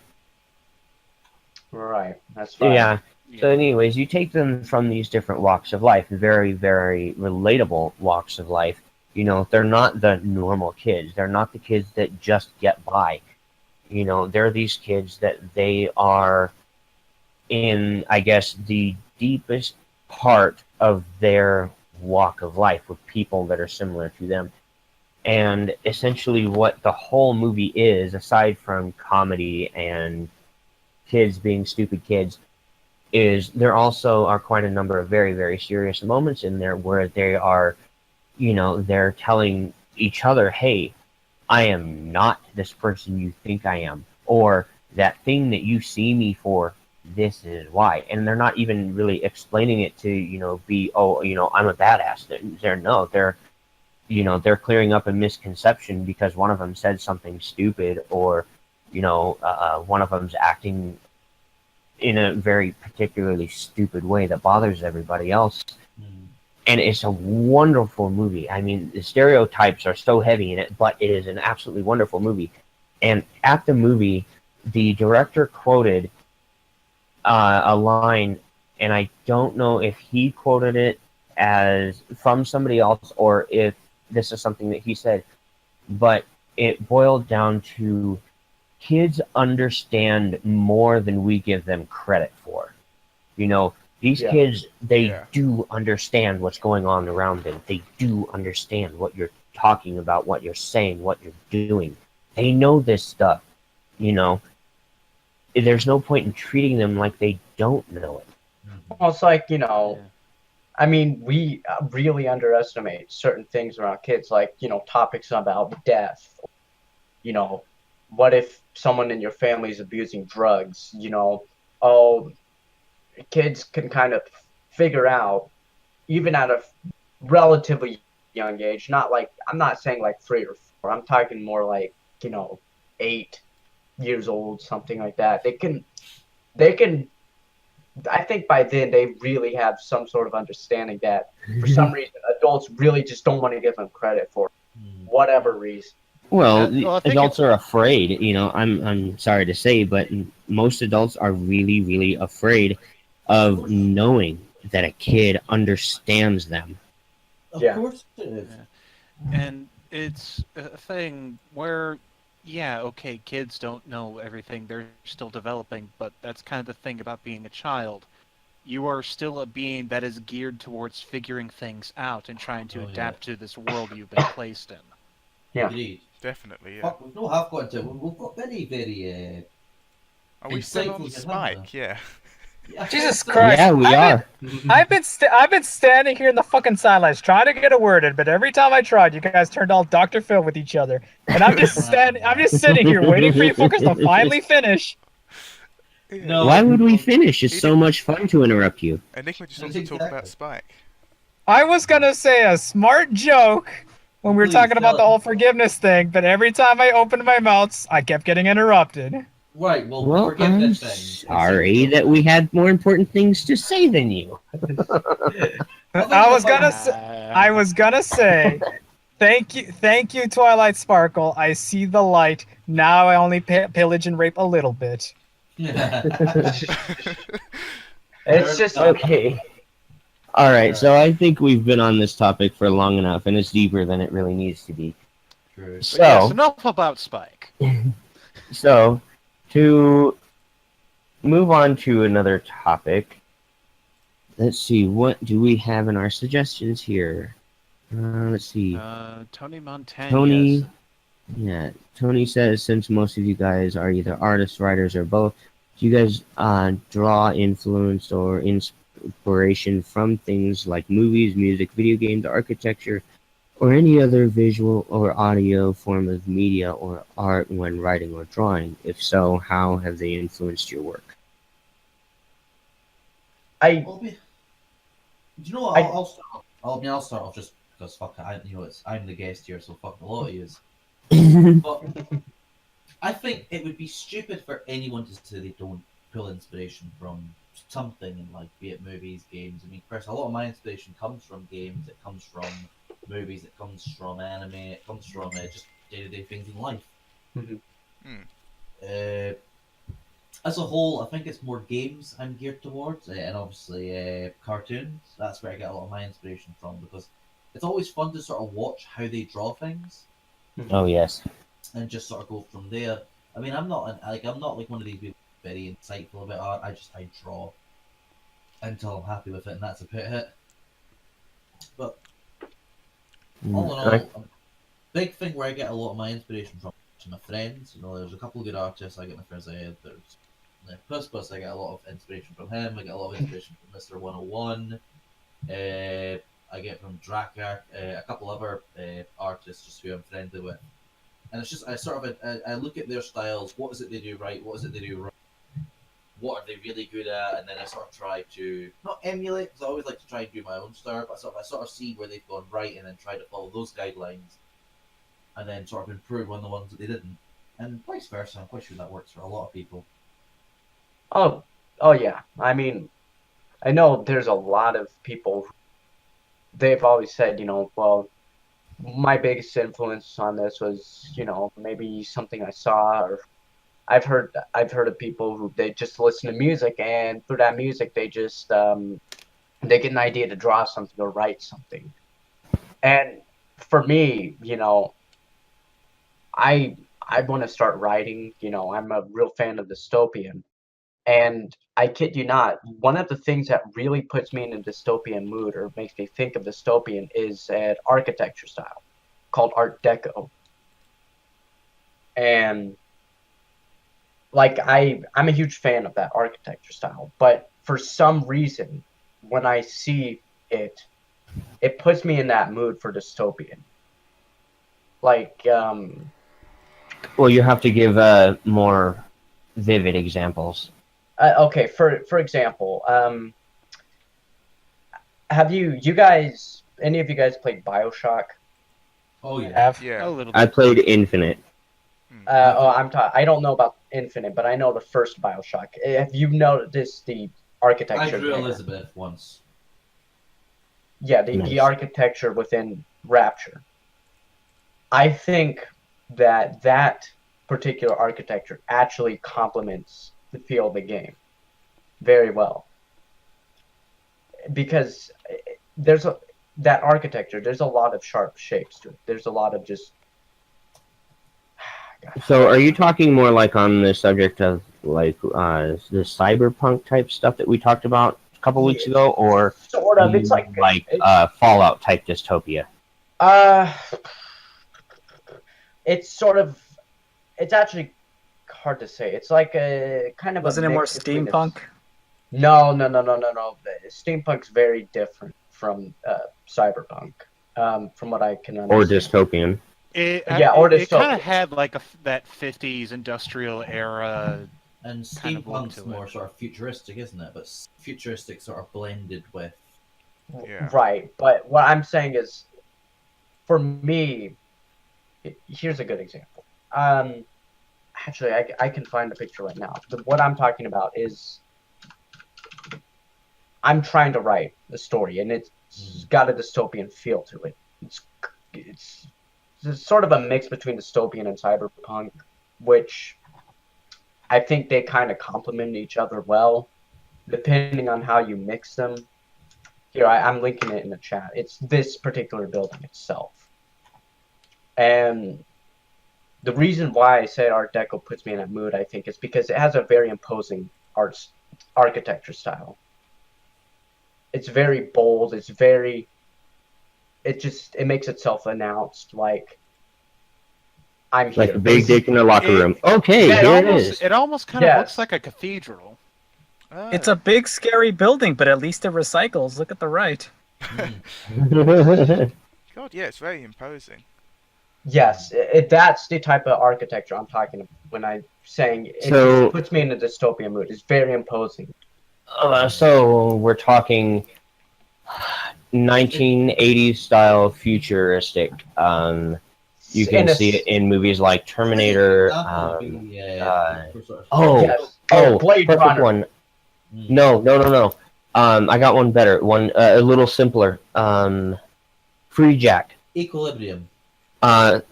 Right, that's fine. Yeah. So anyways, you take them from these different walks of life, very, very relatable walks of life. You know, they're not the normal kids. They're not the kids that just get by. You know, they're these kids that they are in, I guess, the deepest part of their walk of life with people that are similar to them. And essentially what the whole movie is, aside from comedy and kids being stupid kids, is there also are quite a number of very, very serious moments in there where they are, you know, they're telling each other, hey, I am not this person you think I am, or that thing that you see me for, this is why. And they're not even really explaining it to, you know, be, oh, you know, I'm a badass. They're you know, they're clearing up a misconception because one of them said something stupid, or, you know, one of them's acting in a very particularly stupid way that bothers everybody else. And it's a wonderful movie. I mean, the stereotypes are so heavy in it, but it is an absolutely wonderful movie. And at the movie, the director quoted a line, and I don't know if he quoted it as from somebody else or if this is something that he said, but it boiled down to kids understand more than we give them credit for. You know, these kids, they do understand what's going on around them. They do understand what you're talking about, what you're saying, what you're doing. They know this stuff, you know. There's no point in treating them like they don't know it. Well, it's like, you know, I mean, we really underestimate certain things around kids, like, you know, topics about death. You know, what if someone in your family is abusing drugs? You know, oh, kids can kind of figure out, even at a relatively young age, not like, I'm not saying like 3 or 4, I'm talking more like, you know, 8 years old, something like that. They can, I think by then they really have some sort of understanding that for some reason adults really just don't want to give them credit for whatever reason. Well, adults are afraid, you know, I'm sorry to say, but most adults are really, really afraid of knowing that a kid understands them. Of course it is. And it's a thing where, yeah, okay, kids don't know everything. They're still developing, but that's kind of the thing about being a child. You are still a being that is geared towards figuring things out and trying to adapt to this world you've been placed in. Yeah. Indeed. Definitely, yeah. Fuck, we've not half got into it. We've got very, very Are we still on insightful Spike? Yeah. Jesus Christ! Yeah, we are. I've been standing here in the fucking sidelines trying to get a word in, but every time I tried, you guys turned all Dr. Phil with each other, and I'm just sitting here waiting for you fuckers to finally finish. No. Why would we finish? It's so much fun to interrupt you. Enigma just wants to talk about Spike. I was gonna say a smart joke when we were talking about the whole forgiveness thing, but every time I opened my mouth, I kept getting interrupted. Right, well, Well, I'm sorry that we had more important things to say than you. I was gonna say, thank you, Twilight Sparkle. I see the light. Now I only pillage and rape a little bit. It's just okay. All right, so I think we've been on this topic for long enough, and it's deeper than it really needs to be. True. So, yes, enough about Spike. So, to move on to another topic, let's see, what do we have in our suggestions here? Let's see. Tony Montana. Tony says, since most of you guys are either artists, writers, or both, do you guys draw influence or inspiration from things like movies, music, video games, architecture, or any other visual or audio form of media or art when writing or drawing? If so, how have they influenced your work? I'll start off just because fuck it, I'm the guest here, so fuck a lot of yous. But I think it would be stupid for anyone to say they don't pull inspiration from something, in like, be it movies, games. I mean, Chris, a lot of my inspiration comes from games. It comes from movies, it comes from anime, it comes from just day-to-day things in life. As a whole, I think it's more games I'm geared towards, and obviously cartoons. That's where I get a lot of my inspiration from, because it's always fun to sort of watch how they draw things. Oh yes. And just sort of go from there. I mean, I'm not like one of these people very insightful about art. I draw until I'm happy with it, and that's about it. But all in all, a big thing where I get a lot of my inspiration from my friends. You know, there's a couple of good artists I get my friends. There's Puss. I get a lot of inspiration from him. I get a lot of inspiration from Mr. 101. I get from Drakar, a couple other artists just who I'm friendly with. And it's just, I look at their styles, what is it they do right, what is it they do wrong, what are they really good at, and then I sort of try to, not emulate, because I always like to try and do my own style, but I sort of see where they've gone right and then try to follow those guidelines, and then sort of improve on the ones that they didn't. And vice versa, I'm quite sure that works for a lot of people. Oh yeah. I mean, I know there's a lot of people, they've always said, well, my biggest influence on this was, maybe something I saw, or I've heard of people who they just listen to music, and through that music they just they get an idea to draw something or write something. And for me, I want to start writing. I'm a real fan of dystopian, and I kid you not, one of the things that really puts me in a dystopian mood or makes me think of dystopian is an architecture style called Art Deco. And like I'm a huge fan of that architecture style, but for some reason when I see it puts me in that mood for dystopian. Like well, you have to give more vivid examples. Okay, for example, have you guys, any of you guys played BioShock? Oh yeah. Have. A little bit. I played Infinite. I don't know about Infinite, but I know the first BioShock. Have you noticed the architecture? I drew Elizabeth once. Yeah, the architecture within Rapture. I think that particular architecture actually complements the feel of the game very well, because that architecture, there's a lot of sharp shapes to it. There's a lot of just So are you talking more like on the subject of like the cyberpunk type stuff that we talked about a couple weeks ago, or sort of? It's like Fallout type dystopia? It's sort of, it's actually hard to say. It's like a kind of Wasn't it more steampunk? No. Steampunk's very different from cyberpunk, from what I can understand. Or dystopian. It dystopian. kind of had like that 50s industrial era. And steampunk's more sort of futuristic, isn't it? But futuristic sort of blended with. Yeah. Right, but what I'm saying is, for me, here's a good example. Actually, I can find a picture right now. What I'm talking about is, I'm trying to write a story, and it's got a dystopian feel to it. It's sort of a mix between dystopian and cyberpunk, which I think they kind of complement each other well, depending on how you mix them. Here, I'm linking it in the chat. It's this particular building itself. And the reason why I say Art Deco puts me in that mood, I think, is because it has a very imposing architecture style. It's very bold. It makes itself announced, like, I'm here. Like a big dick in the locker room. Okay, here it is. It almost kind of looks like a cathedral. It's a big, scary building, but at least it recycles. Look at the right. God, yeah, it's very imposing. Yes, that's the type of architecture I'm talking about when I'm saying it puts me in a dystopian mood. It's very imposing. So we're talking 1980s style futuristic. You can see it in movies like Terminator. Blade perfect Runner. one. No. I got one better. One a little simpler. Free Jack. Equilibrium. That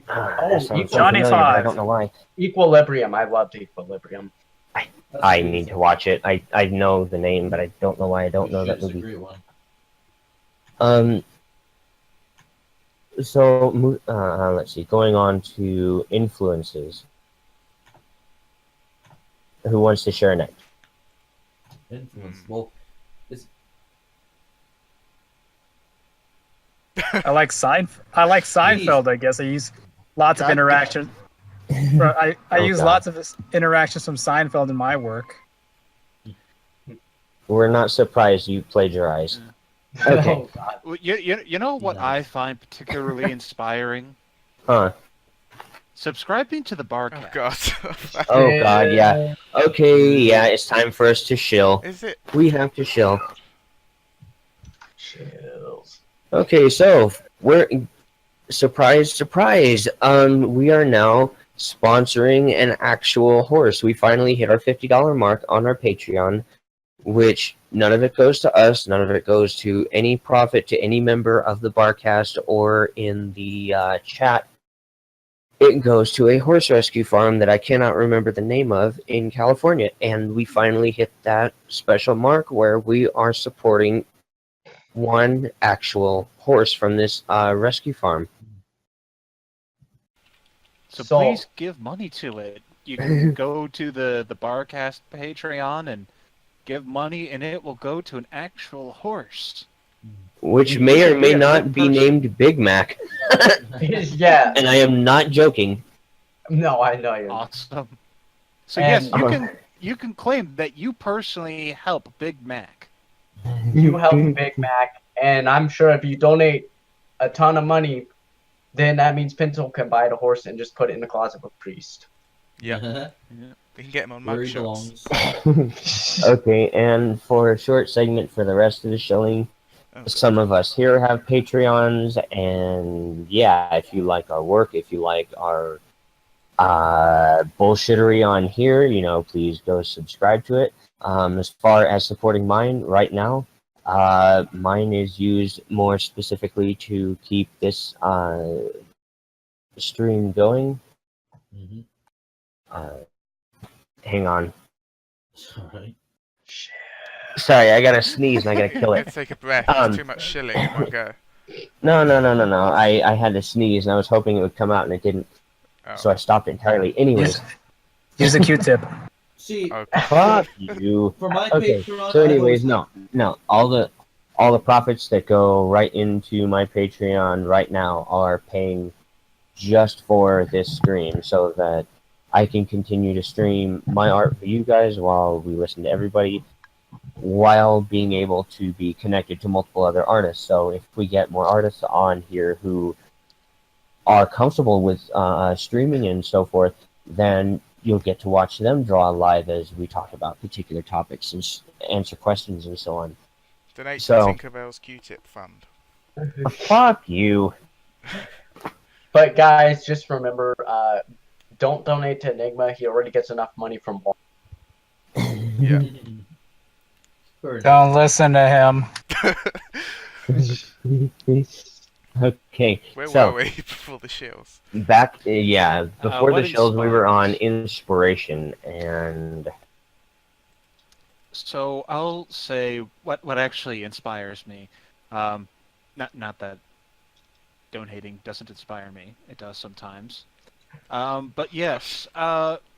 Oh, sounds so Johnny familiar, but I Five. don't know why. Equilibrium. I loved Equilibrium. I need to watch it. I know the name, but I don't know why I don't know that It's a movie. great one. So let's see. Going on to influences. Who wants to share next? Influence. Well, I like Seinfeld. I guess I use lots of God interaction. I Oh, use God. lots of interactions from Seinfeld in my work. We're not surprised you plagiarize. Okay. Oh, God. Well, you know what Nice. I find particularly inspiring? Huh. Subscribing to the Oh Barcast. god. Oh, God, yeah. Okay, yeah, it's time for us to shill. Is it? We have to shill. Chills. Okay, so we're surprise, surprise. We are now sponsoring an actual horse. We finally hit our $50 mark on our Patreon, which none of it goes to us. None of it goes to any profit to any member of the Barcast or in the chat. It goes to a horse rescue farm that I cannot remember the name of in California, and we finally hit that special mark where we are supporting one actual horse from this rescue farm. So So- please give money to it. You can go to the Barcast Patreon and give money, and it will go to an actual horse. Which You may or should may be a not good be person. named Big Mac. Yeah. And I am not joking. No, I know you're. Awesome. So And- yes, you can claim that you personally help Big Mac. You help Big Mac, and I'm sure if you donate a ton of money, then that means Pencil can buy the horse and just put it in the closet with Priest. Yeah. We can get him on Where he mugshots. belongs. Okay, and for a short segment for the rest of the shilling, Oh, some of us here have Patreons, and yeah, if you like our work, if you like our bullshittery on here, please go subscribe to it. As far as supporting mine right now, mine is used more specifically to keep this stream going. Mm-hmm. Hang on. Alright. Sorry, I gotta sneeze and I gotta kill I'm it. gonna take a breath. It's too much shilling in one go. No. I had to sneeze and I was hoping it would come out and it didn't. Oh. So I stopped entirely. Anyways, Use a Q-tip. See, Okay. fuck you. for my Okay, Patreon, so I anyways, always- no. All the profits that go right into my Patreon right now are paying just for this stream so that I can continue to stream my art for you guys while we listen to everybody, while being able to be connected to multiple other artists. So if we get more artists on here who are comfortable with streaming and so forth, then you'll get to watch them draw live as we talk about particular topics and answer questions and so on. Donate So- to Tinkerbell's Q-tip fund. Fuck you. But guys, just remember, don't donate to Enigma. He already gets enough money from Wall. Yeah. Fair enough. Don't listen to him. Okay, Where so were we before the shills? back, before what the shows we were on inspires? inspiration, and So I'll say what actually inspires me. Not that donating doesn't inspire me. It does sometimes. But yes,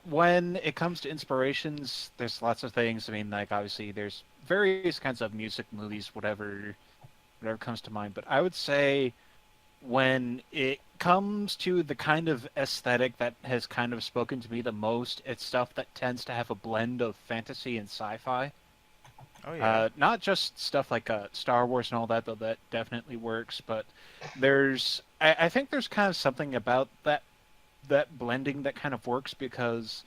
when it comes to inspirations, there's lots of things. I mean, like obviously there's various kinds of music, movies, whatever comes to mind. But I would say when it comes to the kind of aesthetic that has kind of spoken to me the most, it's stuff that tends to have a blend of fantasy and sci-fi. Oh yeah. Not just stuff like Star Wars and all that, though that definitely works, but I think there's kind of something about that blending that kind of works because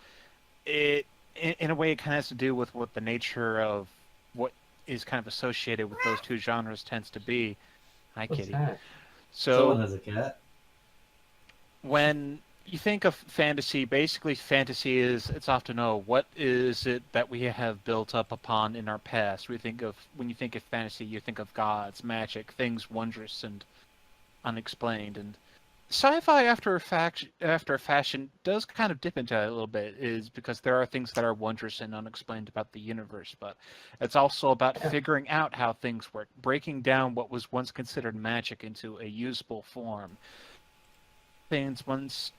in a way it kind of has to do with what the nature of what is kind of associated with those two genres tends to be. Hi, What's Kitty. that? Someone So has a cat. when you think of fantasy, basically fantasy it's often what is it that we have built up upon in our past? When you think of fantasy, you think of gods, magic, things wondrous and unexplained. And sci-fi, after a fashion, does kind of dip into that a little bit, is because there are things that are wondrous and unexplained about the universe, but it's also about figuring out how things work, breaking down what was once considered magic into a usable form. Things once,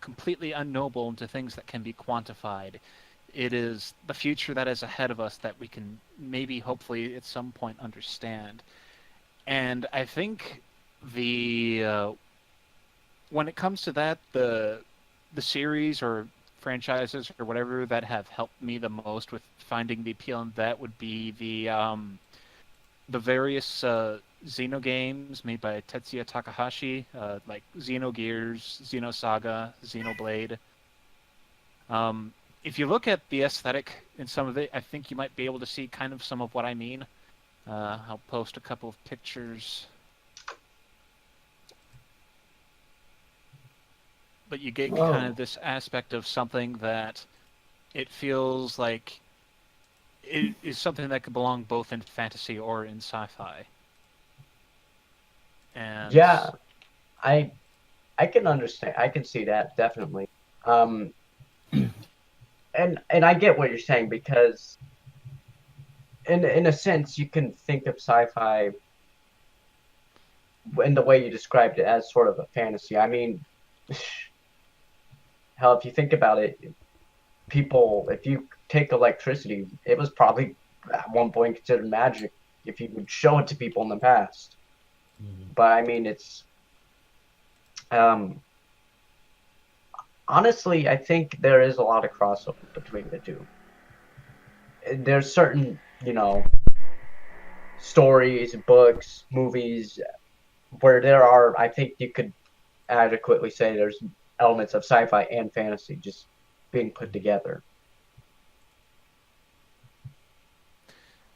completely unknowable into things that can be quantified. It is the future that is ahead of us that we can maybe, hopefully, at some point understand. And I think when it comes to that, the series or franchises or whatever that have helped me the most with finding the appeal in that would be the various Xeno games made by Tetsuya Takahashi, like Xenogears, Xenosaga, Xenoblade. If you look at the aesthetic in some of it, I think you might be able to see kind of some of what I mean. I'll post a couple of pictures. But you get kind of this aspect of something that it feels like it is something that could belong both in fantasy or in sci-fi. And yeah, I can understand. I can see that definitely. And I get what you're saying, because in a sense you can think of sci-fi in the way you described it as sort of a fantasy. I mean, hell, if you think about it, if you take electricity, it was probably at one point considered magic if you would show it to people in the past. But I mean, it's honestly, I think there is a lot of crossover between the two. There's certain, stories, books, movies where there are, I think you could adequately say there's elements of sci-fi and fantasy just being put together.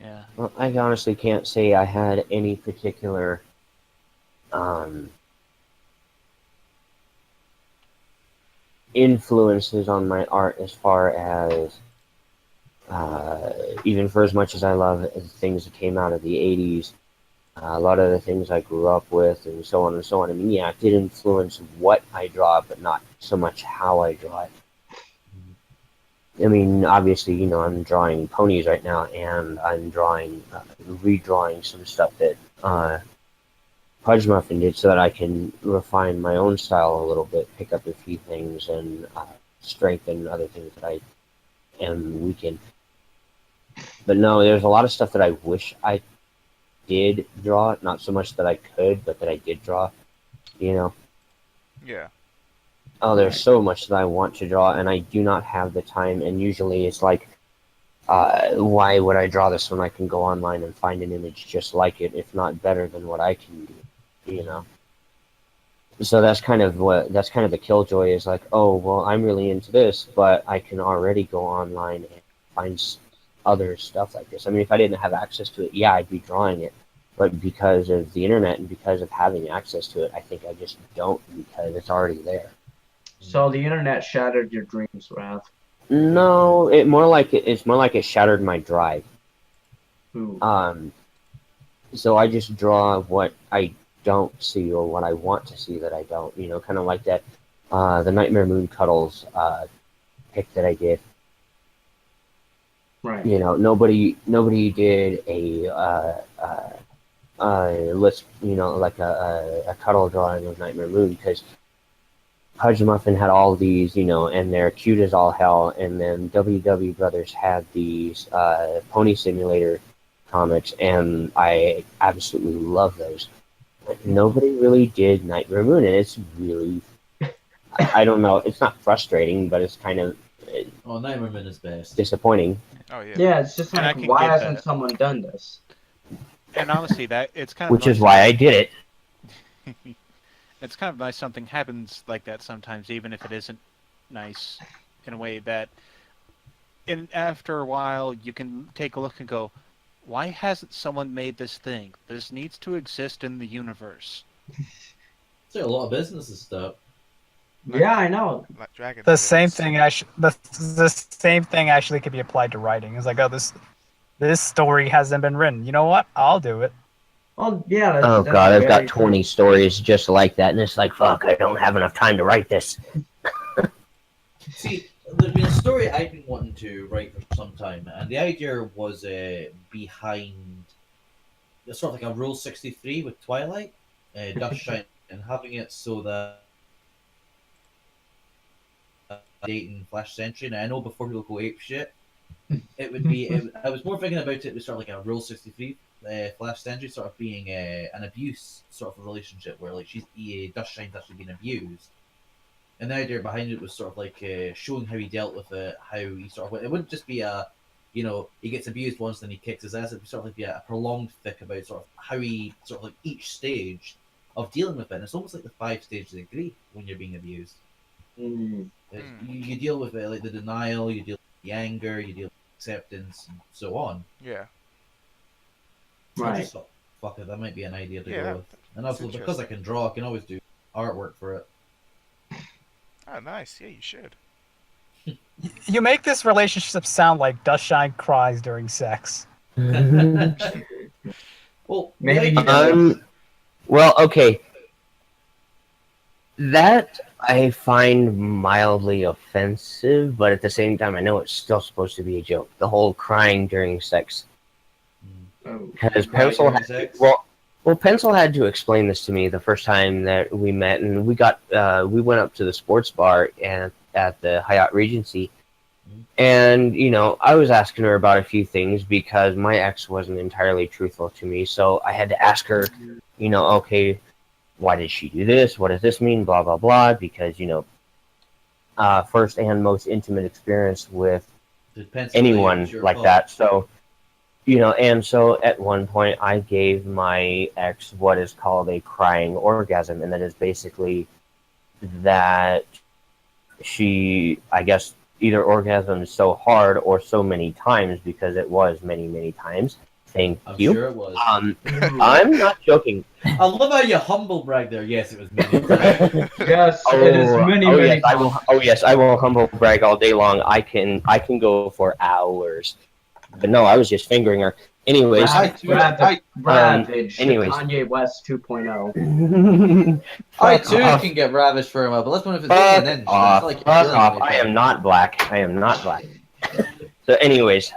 Yeah. Well, I honestly can't say I had any particular influences on my art as far as even for as much as I love things that came out of the 80s, a lot of the things I grew up with and so on and so on. I mean, yeah, it did influence what I draw, but not so much how I draw it. I mean, obviously, I'm drawing ponies right now, and I'm redrawing some stuff that Pudge Muffin did so that I can refine my own style a little bit, pick up a few things, and strengthen other things that I am weak in. But no, there's a lot of stuff that I wish I did draw, not so much that I could, but that I did draw, Yeah. Oh, there's so much that I want to draw, and I do not have the time, and usually it's like, why would I draw this when I can go online and find an image just like it, if not better than what I can do, So that's kind of the killjoy is like, oh, well, I'm really into this, but I can already go online and find other stuff like this. I mean, if I didn't have access to it, yeah, I'd be drawing it. But because of the internet and because of having access to it, I think I just don't, because it's already there. So the internet shattered your dreams, Rav. No, it's more like it shattered my drive. Ooh. So I just draw what I don't see or what I want to see that I don't. Kind of like that. The Nightmare Moon Cuddles pick that I did. Right. Nobody did a list, like a cuddle drawing of Nightmare Moon, because Pudge Muffin had all these, and they're cute as all hell, and then WW Brothers had these Pony Simulator comics, and I absolutely love those. But nobody really did Nightmare Moon, and it's really, I don't know, it's not frustrating, but it's kind of Nightmare Moon is best. disappointing. Oh yeah. Yeah, it's just like, why hasn't someone done this? And honestly, that it's kind of which is why I did it. It's kind of nice something happens like that sometimes, even if it isn't nice, in a way that, after a while, you can take a look and go, why hasn't someone made this thing? This needs to exist in the universe. There's a lot of businesses stuff. Yeah, I know. Like Dragon The Tales. same thing the same thing actually could be applied to writing. It's like, oh, this story hasn't been written. You know what? I'll do it. Oh yeah. Oh That's god, I've got very 20 stories just like that, and it's like, fuck, I don't have enough time to write this. See, there's been a story I've been wanting to write for some time, and the idea was behind sort of like a Rule 63 with Twilight, Dust Shine, and having it so that date in Flash Century. Now I know before people go ape shit, it would be. I was more thinking about it was sort of like a Rule 63 Flash Century, sort of being an abuse sort of relationship where like Dust Shine's actually being abused. And the idea behind it was sort of like showing how he dealt with it, how he sort of it wouldn't just be he gets abused once, then he kicks his ass. It would sort of like be a prolonged fic about sort of how he sort of like each stage of dealing with it. And it's almost like the 5 stages of grief when you're being abused. You deal with it like the denial, you deal with the anger, you deal with acceptance, and so on. Yeah. I just thought, fuck it, that might be an idea to go with. And also because I can draw, I can always do artwork for it. Oh, nice. Yeah, you should. You make this relationship sound like Dustshine cries during sex. Well, maybe he does. Well, okay. That I find mildly offensive, but at the same time, I know it's still supposed to be a joke. The whole crying during sex. Because Pencil had Pencil had to explain this to me the first time that we met, and we went up to the sports bar and at the Hyatt Regency, and I was asking her about a few things because my ex wasn't entirely truthful to me, so I had to ask her, okay, why did she do this? What does this mean? Blah blah blah. Because first and most intimate experience with anyone like that, so. And so at one point I gave my ex what is called a crying orgasm, and that is basically that she, I guess, either orgasmed so hard or so many times, because it was many, many times. Thank you. Sure it was. I'm not joking. I love how you humble brag there. Yes, it was many times. Yes, it is many, many times. Yes, I will humble brag all day long. I can go for hours. But no, I was just fingering her. Anyways, Ravage, anyways. Kanye West 2.0. I too can get ravished for a while, but let's wonder if it's and then. Fuck off. I am not black. I am not black. So, anyways,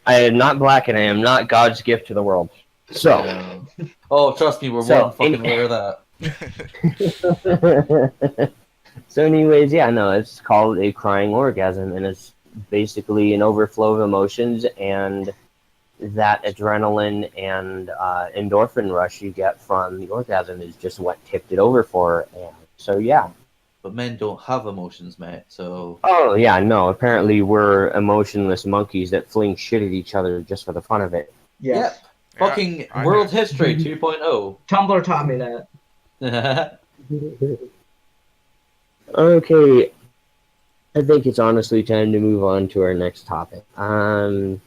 I am not black, and I am not God's gift to the world. So. Oh, trust me, we're one fucking aware of that. So, anyways, yeah, no, it's called a crying orgasm, and it's basically an overflow of emotions, and that adrenaline and endorphin rush you get from the orgasm is just what tipped it over for her. And so yeah. But men don't have emotions, mate, so... Oh yeah, no, apparently we're emotionless monkeys that fling shit at each other just for the fun of it. Yes. Yep. Fucking world history 2.0. Tumblr taught me that. Okay, I think it's honestly time to move on to our next topic. So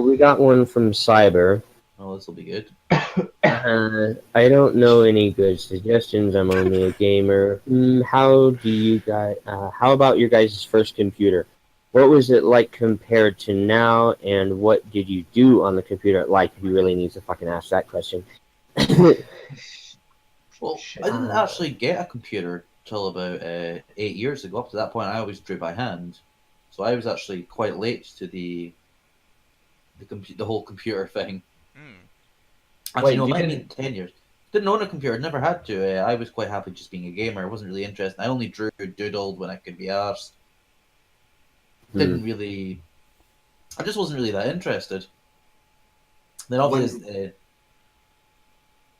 we got one from Cyber. Oh, this will be good. I don't know any good suggestions. I'm only a gamer. How about your guys' first computer? What was it like compared to now, and what did you do on the computer? Like, he really needs to fucking ask that question. Well, I didn't actually get a computer till about 8 years ago. Up to that point, I always drew by hand, so I was actually quite late to the whole computer thing. Actually, no, it might have been 10 years. Didn't own a computer, never had to. I was quite happy just being a gamer. I wasn't really interested. I only doodled when I could be arsed. Didn't really... I just wasn't really that interested. Then obviously...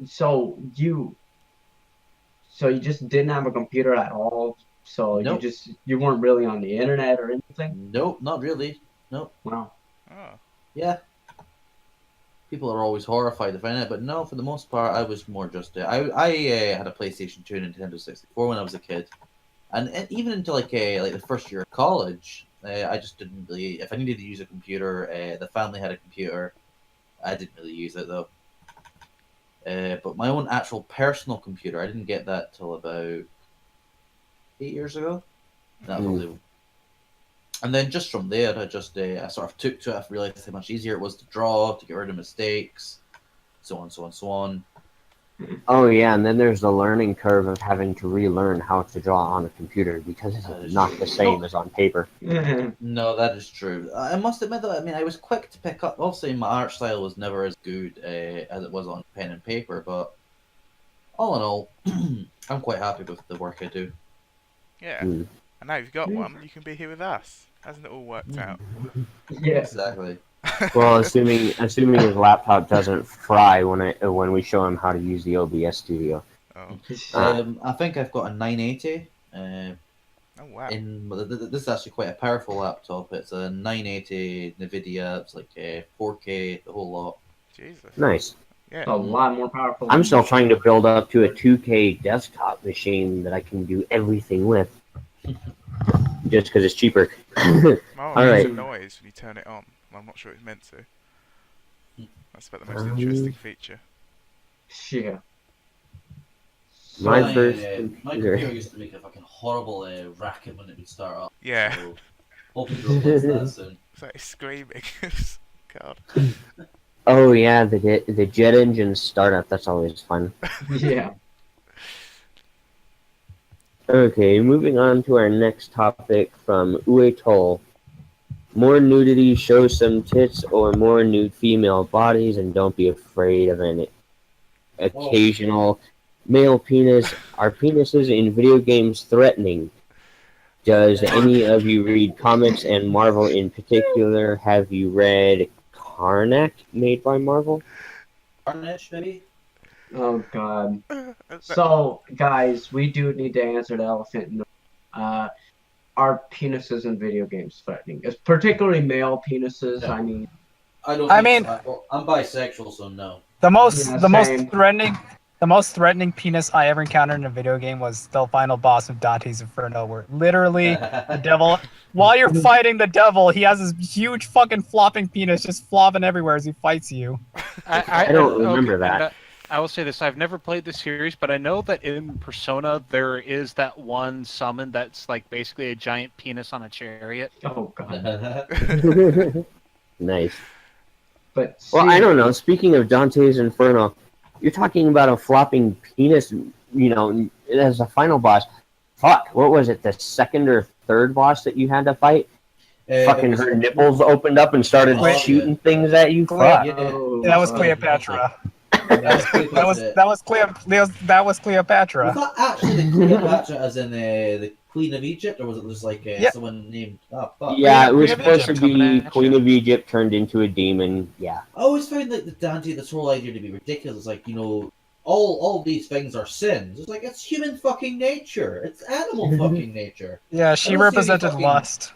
So you just didn't have a computer at all? So nope. you weren't really on the internet or anything? Nope, not really. Nope. Wow. Oh. Yeah. People are always horrified to find out, but no, for the most part, I was more just... I had a PlayStation 2 and Nintendo 64 when I was a kid. And even into like the first year of college, I just didn't really... If I needed to use a computer, the family had a computer. I didn't really use it, though. But my own actual personal computer, I didn't get that till about 8 years ago. That probably And then just from there, I sort of took to it. I realized how much easier it was to draw, to get rid of mistakes, so on, so on, so on. Oh yeah, and then there's the learning curve of having to relearn how to draw on a computer because it's not the same as on paper. No, that is true. I must admit that, I mean, I was quick to pick up. Obviously, my art style was never as good as it was on pen and paper, but all in all, I'm quite happy with the work I do. Yeah. And now you've got one, you can be here with us. Hasn't it all worked out? Yeah. Exactly. Well, assuming his laptop doesn't fry when we show him how to use the OBS Studio. Oh. I think I've got a 980. Oh wow. This is actually quite a powerful laptop. It's a 980 NVIDIA. It's like 4K, the whole lot. Jesus. Nice. Yeah. A lot more powerful. I'm still trying to build up to a 2K desktop machine that I can do everything with. Just because it's cheaper. Oh, All it right. makes a noise when you turn it on. I'm not sure it's meant to. That's about the most interesting feature. Yeah. My first my computer. computer used to make a fucking horrible racket when it would start up. Yeah. So hoping to replace that soon. It's like screaming. God. Oh yeah, the jet engine startup. That's always fun. Yeah. Okay, moving on to our next topic from Uetol. More nudity, show some tits or more nude female bodies, and don't be afraid of an occasional male penis. Are penises in video games threatening? Does any of you read comics and Marvel in particular? Have you read Karnak, made by Marvel? Carnage, maybe? Oh god. So, guys, we do need to answer the elephant in the room. Are penises in video games threatening? It's particularly male penises. No. I mean, I mean, I'm bisexual, so no. The most same. the most threatening penis I ever encountered in a video game was the final boss of Dante's Inferno, where literally the devil, while you're fighting the devil, he has this huge fucking flopping penis just flopping everywhere as he fights you. I don't remember that. I will say this: I've never played the series, but I know that in Persona there is that one summon that's like basically a giant penis on a chariot. Oh god. Nice. But well, I don't know. Speaking of Dante's Inferno, you're talking about a flopping penis, you know, as a final boss. Fuck, what was it? The second or third boss that you had to fight? Fucking her nipples opened up and started shooting things at you. Fuck. That was Cleopatra. That was Cleopatra. Was that actually the Cleopatra as in the Queen of Egypt, or was it just like someone named? Oh, fuck. Yeah, it was supposed to be Queen of Egypt turned into a demon. Yeah. I always found like the Dante, this whole idea to be ridiculous. It's like, you know, all these things are sins. It's like it's human fucking nature. It's animal fucking nature. Yeah, she represented lust.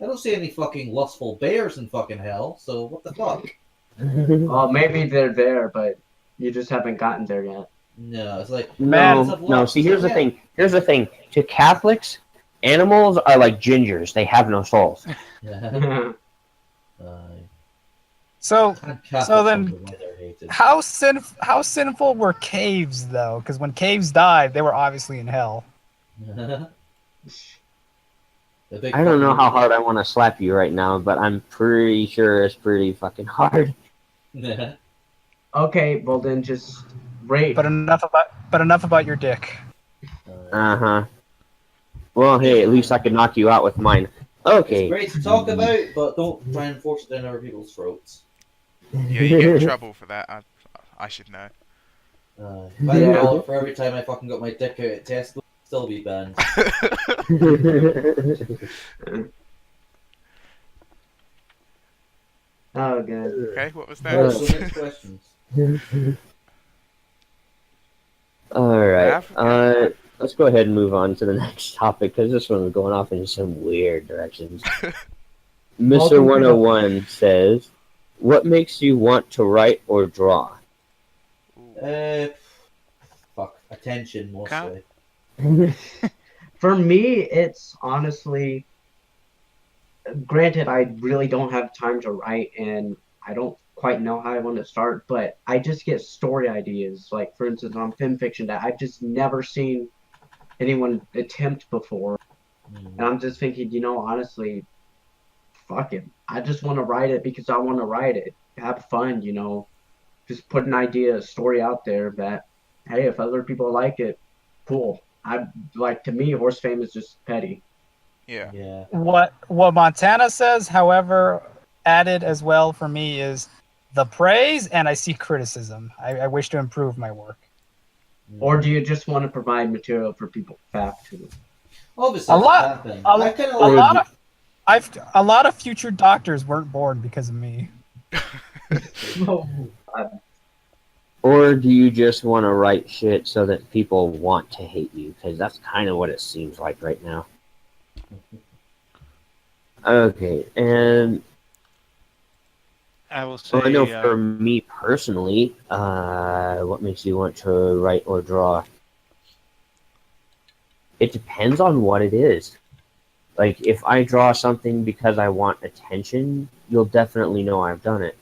I don't see any fucking lustful bears in fucking hell. So what the fuck? Well, maybe they're there, but you just haven't gotten there yet. No, it's like no. See, here's the thing. Here's the thing. To Catholics, animals are like gingers. They have no souls. So then, how sinful were caves though? Because when caves died, they were obviously in hell. I don't know how hard I want to slap you right now, but I'm pretty sure it's pretty fucking hard. Okay, well then just rate. But enough about your dick. Uh-huh. Well, hey, at least I could knock you out with mine. Okay. It's great to talk about, but don't try and force it down other people's throats. Yeah, you get in trouble for that. I should know. For every time I fucking got my dick out at Tesco, I'd still be banned. Oh, good. Okay, what was that? So next questions. Alright, let's go ahead and move on to the next topic, because this one's going off in some weird directions. Mr. 101 says, what makes you want to write or draw? Fuck, attention mostly. For me, it's honestly... Granted, I really don't have time to write, and I don't quite know how I want to start, but I just get story ideas. Like, for instance, on fan fiction that I've just never seen anyone attempt before. And I'm just thinking, you know, honestly, fuck it. I just want to write it because I want to write it. Have fun, Just put an idea, a story out there that, hey, if other people like it, cool. To me, horse fame is just petty. Yeah. Yeah. What Montana says, however, added as well for me is the praise, and I see criticism. I wish to improve my work. Or do you just want to provide material for people to fact to? Obviously, A it's lot- happening. a- I kind of A like. lot of future doctors weren't born because of me. Or do you just want to write shit so that people want to hate you? Because that's kind of what it seems like right now. Okay, and I will say. I know for me personally, what makes you want to write or draw? It depends on what it is. Like, if I draw something because I want attention, you'll definitely know I've done it.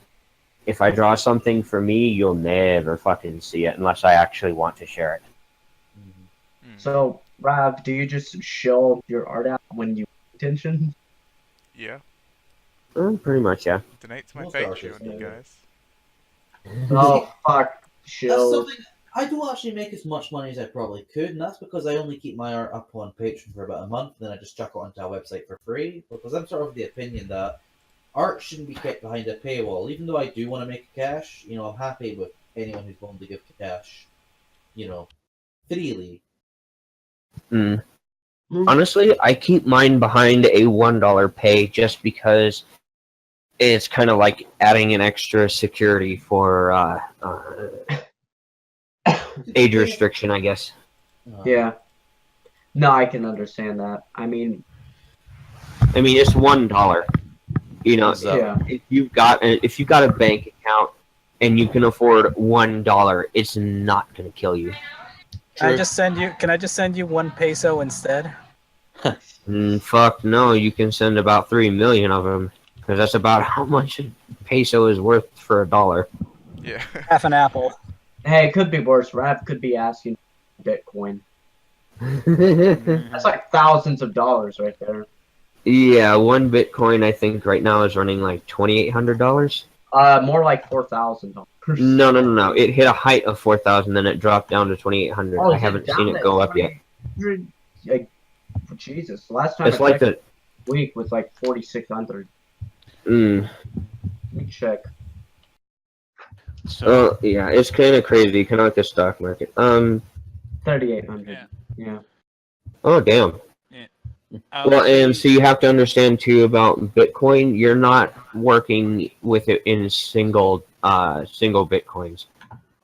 If I draw something for me, you'll never fucking see it unless I actually want to share it. So, Rav, do you just show your art out when you pay attention? Yeah. Pretty much, yeah. Donate to my Most Patreon, artists you do. guys. Oh, fuck. That's Show. something I don't actually make as much money as I probably could, and that's because I only keep my art up on Patreon for about a month, and then I just chuck it onto our website for free. Because I'm sort of the opinion that art shouldn't be kept behind a paywall. Even though I do want to make cash, I'm happy with anyone who's willing to give cash, freely. Honestly, I keep mine behind a $1 pay just because it's kind of like adding an extra security for age restriction, I guess. Yeah. No, I can understand that. I mean, it's $1. yeah. If you've got a bank account and you can afford $1, it's not going to kill you. Can I just send you 1 peso instead? Fuck no, you can send about 3 million of them because that's about how much a peso is worth for $1. Yeah. Half an apple. Hey, it could be worse. Rav could be asking Bitcoin. That's like thousands of dollars right there. Yeah, 1 Bitcoin I think right now is running like $2,800. More like $4,000. No. It hit a height of 4,000, then it dropped down to 2,800. I haven't seen it go up yet. Jesus, last time It's like the week was like 4,600. Let me check. So, yeah, it's kind of crazy, kind of like the stock market. 3,800. Yeah. Oh damn. Well, and so you have to understand too about Bitcoin. You're not working with it in single Bitcoins.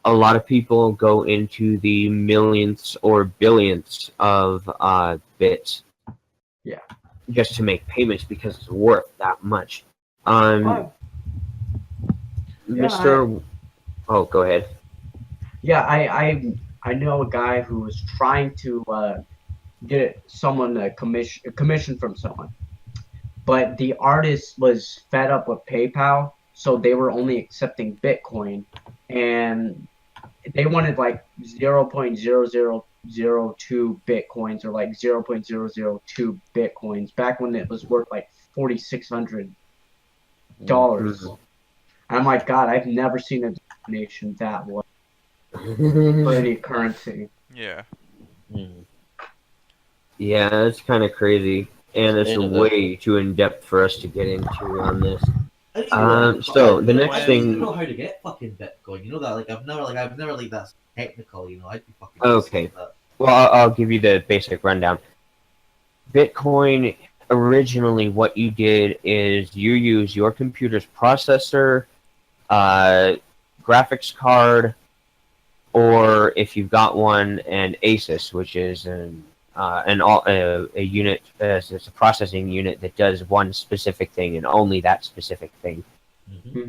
A lot of people go into the millionths or billionths of bits. Yeah. Just to make payments because it's worth that much. Mr. Oh, go ahead. Yeah, I know a guy who was trying to get someone a commission from someone, but the artist was fed up with PayPal, so they were only accepting Bitcoin, and they wanted like 0.0002 Bitcoins or like 0.002 Bitcoins back when it was worth like $4,600. I'm like, God, I've never seen a denomination that low for any currency. Yeah. Yeah, it's kind of crazy, and it's way too in depth for us to get into on this. So the next I don't thing. even know how to get fucking Bitcoin. You know that, I've never that technical. I'd be fucking. Okay. Well, I'll give you the basic rundown. Bitcoin, originally, what you did is you use your computer's processor, graphics card, or if you've got one, an ASUS, which is a unit, it's a processing unit that does one specific thing and only that specific thing.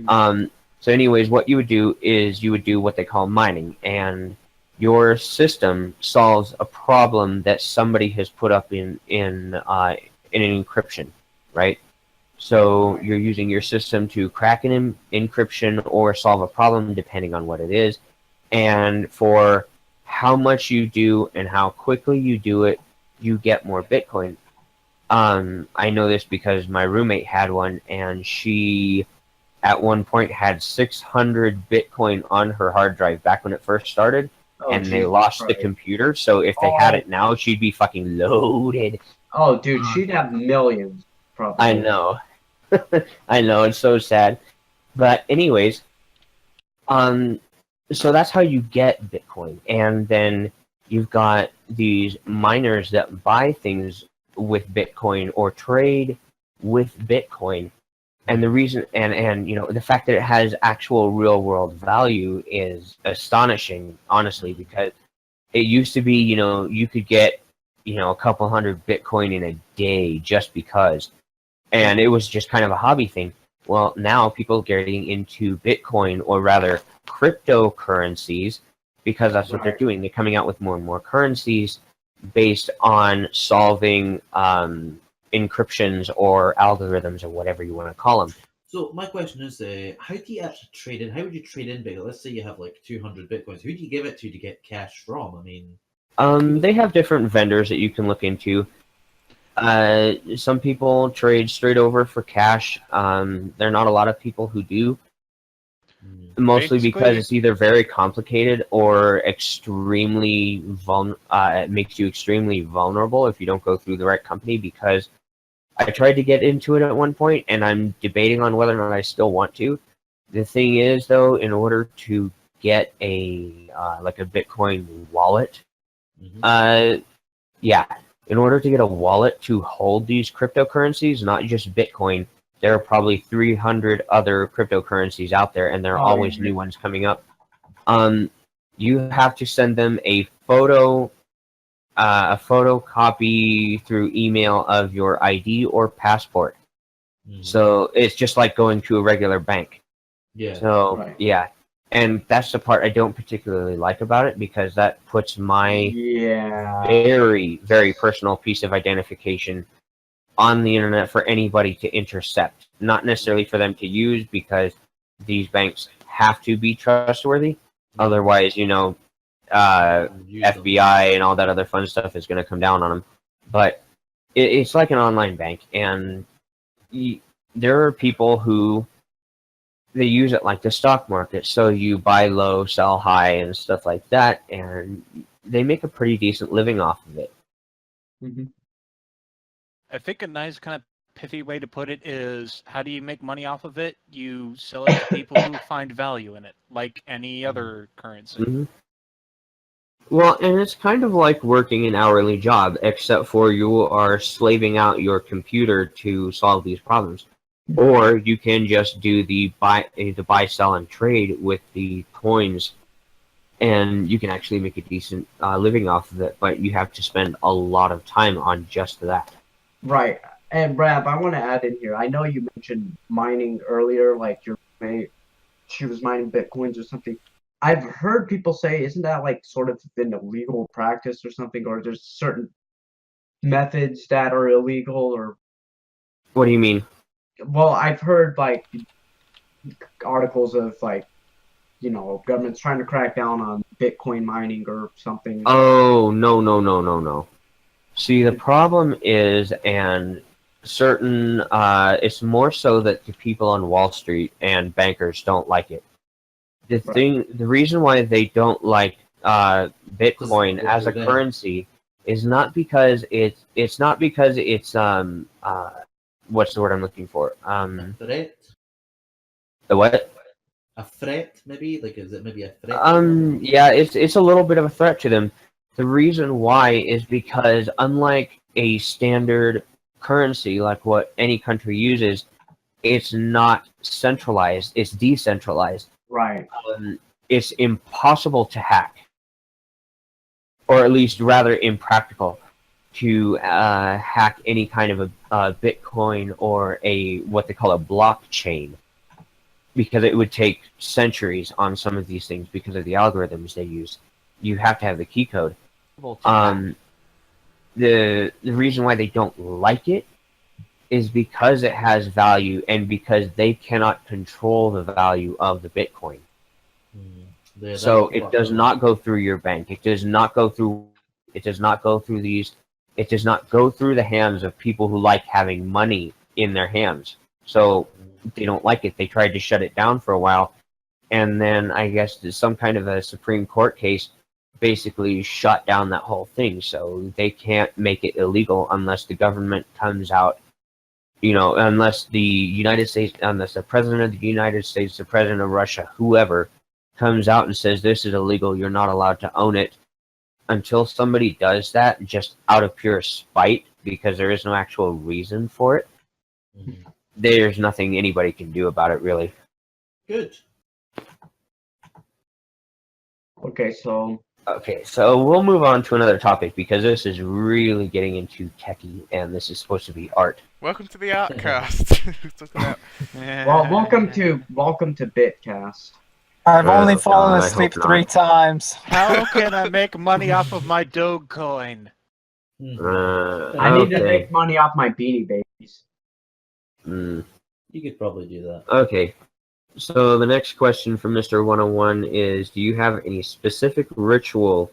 So anyways, what you would do is you would do what they call mining, and your system solves a problem that somebody has put up in an encryption, right? So you're using your system to crack an encryption or solve a problem depending on what it is, and for how much you do and how quickly you do it, you get more Bitcoin. I know this because my roommate had one, and she at one point had 600 Bitcoin on her hard drive back when it first started, and they lost the computer. So if they had it now, she'd be fucking loaded. Oh, dude, she'd have millions, probably. I know. I know, it's so sad. But anyways, so that's how you get Bitcoin. And then you've got these miners that buy things with Bitcoin or trade with Bitcoin. And the reason, and you know, the fact that it has actual real world value is astonishing, honestly, because it used to be, you know, you could get, you know, a couple hundred Bitcoin in a day just because. And it was just kind of a hobby thing. Well, now people are getting into Bitcoin, or rather cryptocurrencies, because that's what they're doing. They're coming out with more and more currencies based on solving encryptions or algorithms or whatever you want to call them. So my question is, how do you actually trade in? How would you trade in Bitcoin? Let's say you have like 200 Bitcoins. Who do you give it to get cash from? I mean, they have different vendors that you can look into. Some people trade straight over for cash. There are not a lot of people who do. Mostly because it's either very complicated or extremely it makes you extremely vulnerable if you don't go through the right company. Because I tried to get into it at one point, and I'm debating on whether or not I still want to. The thing is, though, in order to get a like a Bitcoin wallet, in order to get a wallet to hold these cryptocurrencies, not just Bitcoin, there are probably 300 other cryptocurrencies out there, and there are always new ones coming up. You have to send them a photocopy through email of your ID or passport. So it's just like going to a regular bank. Yeah. And that's the part I don't particularly like about it, because that puts my very, very personal piece of identification on the internet for anybody to intercept. Not necessarily for them to use, because these banks have to be trustworthy. Otherwise, you know, FBI and all that other fun stuff is going to come down on them. But it's like an online bank, and there are people who they use it like the stock market. So you buy low, sell high, and stuff like that, and they make a pretty decent living off of it. I think a nice kind of pithy way to put it is, how do you make money off of it? You sell it to people who find value in it, like any other currency. Well, and it's kind of like working an hourly job, except for you are slaving out your computer to solve these problems. Or you can just do the buy, sell, and trade with the coins, and you can actually make a decent living off of it, but you have to spend a lot of time on just that. Right. And Brad, I want to add in here. I know you mentioned mining earlier, like your mate, she was mining Bitcoins or something. I've heard people say, isn't that like sort of an illegal practice or something, or there's certain methods that are illegal, or... What do you mean? Well, I've heard like articles of like, you know, governments trying to crack down on Bitcoin mining or something. Oh, no. See, the problem is, and certain, it's more so that the people on Wall Street and bankers don't like it. The reason why they don't like Bitcoin as a currency is not because it's not because it's what's the word I'm looking for? A threat? The what? A threat, maybe? Like, is it maybe a threat? Yeah, it's a little bit of a threat to them. The reason why is because, unlike a standard currency, like what any country uses, it's not centralized, it's decentralized. Right. It's impossible to hack, or at least rather impractical to hack any kind of a Bitcoin or a what they call a blockchain, because it would take centuries on some of these things because of the algorithms they use. You have to have the key code. The reason why they don't like it is because it has value, and because they cannot control the value of the Bitcoin. So it does not go through your bank. It does not go through these it does not go through the hands of people who like having money in their hands. So they don't like it. They tried to shut it down for a while, and then I guess there's some kind of a Supreme Court case basically shut down that whole thing. So they can't make it illegal unless the government comes out, unless the United States, unless the President of the United States, the President of Russia, whoever, comes out and says this is illegal, you're not allowed to own it. Until somebody does that just out of pure spite, because there is no actual reason for it, there's nothing anybody can do about it, really. Good. Okay, so we'll move on to another topic, because this is really getting into techie, and this is supposed to be art. Welcome to the Artcast. well, welcome to Bitcast. I've only fallen I asleep hope 3 not. times. How can I make money off of my Dogecoin? I need to make money off my Beanie Babies. You could probably do that. Okay. So the next question from Mr. 101 is, do you have any specific ritual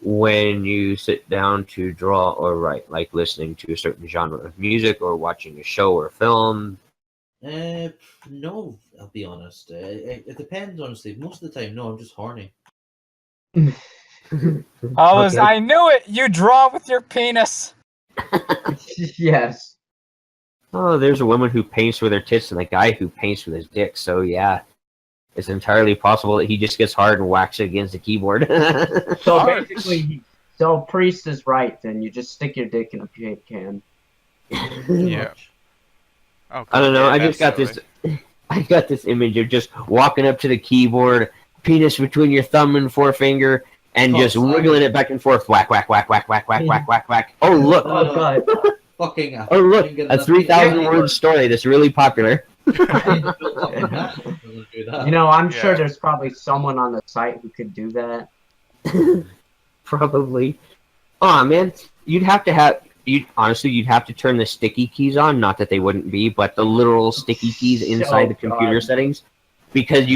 when you sit down to draw or write, like listening to a certain genre of music or watching a show or film? No, I'll be honest. It depends, honestly. Most of the time, no, I'm just horny. I knew it! You draw with your penis! Yes. Oh, there's a woman who paints with her tits and a guy who paints with his dick, so yeah. It's entirely possible that he just gets hard and whacks it against the keyboard. So basically, Priest is right, then you just stick your dick in a paint can. Yeah. Oh, I don't know, yeah, I just got this... I got this image of just walking up to the keyboard, penis between your thumb and forefinger, and just wiggling it back and forth. Whack, whack, whack, whack, whack, whack, whack, whack, whack. Oh, look. Oh, God. Oh, look. A 3,000-word story that's really popular. I'm sure there's probably someone on the site who could do that. Probably. Oh, man. You'd have to turn the sticky keys on. Not that they wouldn't be, but the literal sticky keys inside the computer settings. Because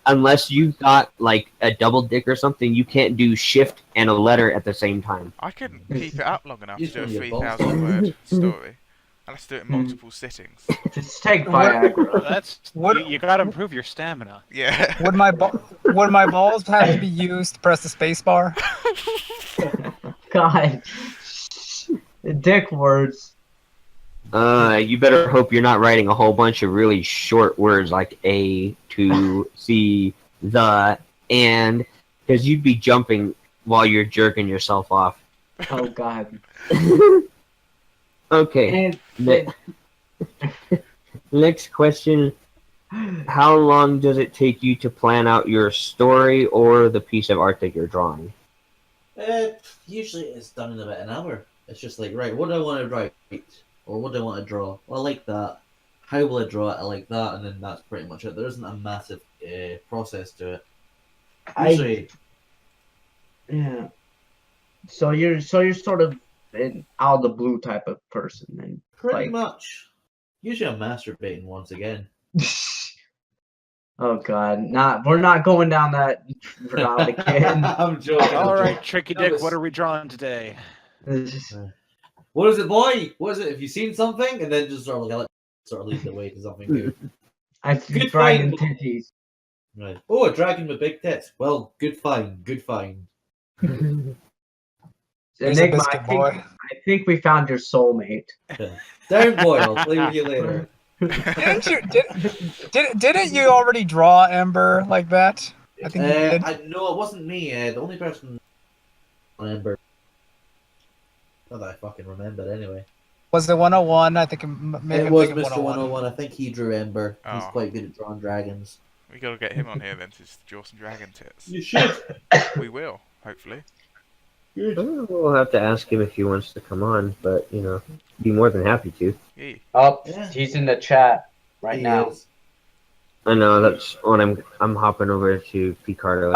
unless you've got like a double dick or something, you can't do shift and a letter at the same time. I couldn't keep it up long enough to do a 3,000-word story. I have to do it in multiple sittings. Just take Viagra. You gotta improve your stamina. Yeah. Would my balls have to be used to press the space bar? God. Dick words. You better hope you're not writing a whole bunch of really short words like A, to, C, the, and, because you'd be jumping while you're jerking yourself off. Oh, God. Okay. Next question. How long does it take you to plan out your story or the piece of art that you're drawing? Usually it's done in about an hour. It's just like, right, what do I want to write? Or what do I want to draw? Well, I like that. How will I draw it? I like that. And then that's pretty much it. There isn't a massive process to it. Usually... Yeah. So you're sort of an out of the blue type of person then. Pretty much. Usually I'm masturbating once again. Oh, God. We're not going down that route again. I'm joking. All right, Tricky Dick, what are we drawing today? What is it, boy? What is it? Have you seen something? And then just sort of lead the way to something good. I see dragon titties. Right. Oh, a dragon with big tits. Well, good find. Good find. Enigma, I think we found your soulmate. Down, boy. I'll play with you later. Didn't you already draw Ember like that? I think you did. No, it wasn't me. The only person on Ember. Not that I fucking remember anyway. Was it 101? I think maybe it was Mr. 101. I think he drew Ember. Oh. He's quite good at drawing dragons. We gotta get him on here then to draw some dragon tits. You should. We will, hopefully. We'll have to ask him if he wants to come on, but be more than happy to. Yeah. Oh, he's in the chat right now. I know, that's when I'm hopping over to Picardo.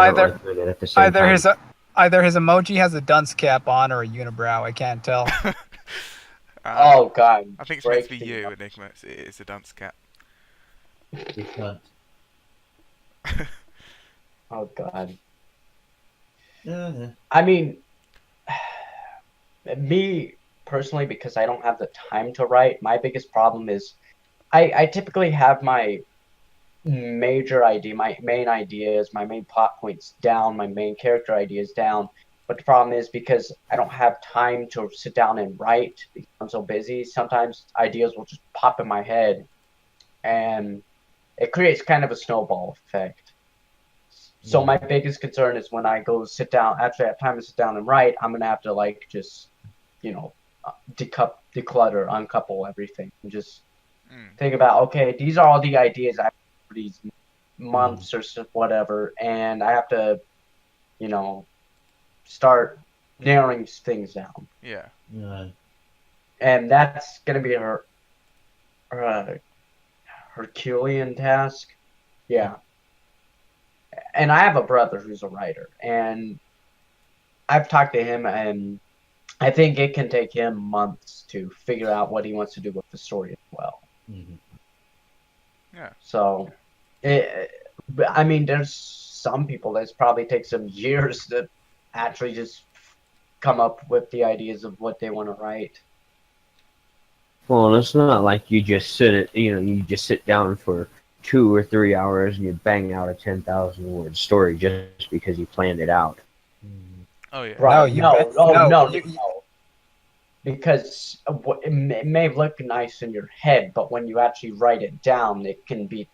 Either his emoji has a dunce cap on or a unibrow. I can't tell. Oh, God. I think it's meant to be you, Enigma. It's a dunce cap. You can't. Oh, God. Yeah. I mean, me personally, because I don't have the time to write, my biggest problem is I typically have my major idea, my main ideas, my main plot points down, my main character ideas down. But the problem is because I don't have time to sit down and write because I'm so busy, sometimes ideas will just pop in my head and it creates kind of a snowball effect. So my biggest concern is when I go sit down, actually have time to sit down and write, I'm gonna have to like just, declutter, uncouple everything, and just think about, okay, these are all the ideas I have for these months or whatever, and I have to, start narrowing things down. Yeah. And that's gonna be her Herculean task. Yeah. And I have a brother who's a writer, and I've talked to him, and I think it can take him months to figure out what he wants to do with the story as well. Yeah. So, there's some people that probably takes them years to actually just come up with the ideas of what they want to write. Well, it's not like you just sit down for 2 or 3 hours and you bang out a 10,000-word story just because you planned it out. Oh yeah. Right. No. You, Because it may look nice in your head, but when you actually write it down, it can be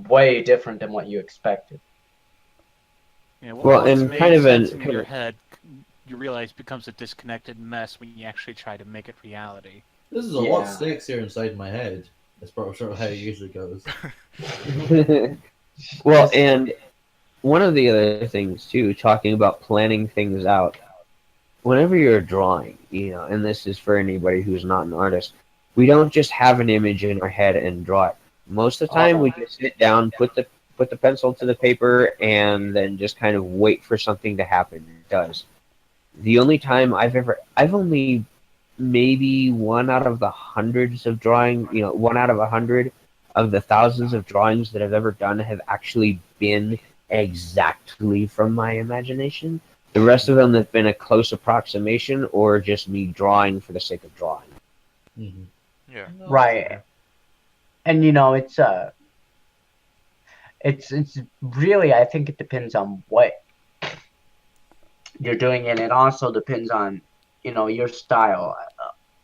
way different than what you expected. Yeah, Well, what's and made kind of sense an- in your head, you realize becomes a disconnected mess when you actually try to make it reality. This is a lot of stakes here inside my head. That's probably sort of how it usually goes. Well, and one of the other things too, talking about planning things out. Whenever you're drawing, and this is for anybody who's not an artist, we don't just have an image in our head and draw it. Most of the time, we just sit down, put the pencil to the paper, and then just kind of wait for something to happen. It does. The only time I've only maybe one out of the hundreds of drawing, 1 out of 100 of the thousands of drawings that I've ever done have actually been exactly from my imagination. The rest of them have been a close approximation or just me drawing for the sake of drawing. Yeah. Right. And it's really, I think it depends on what you're doing, and it also depends on your style.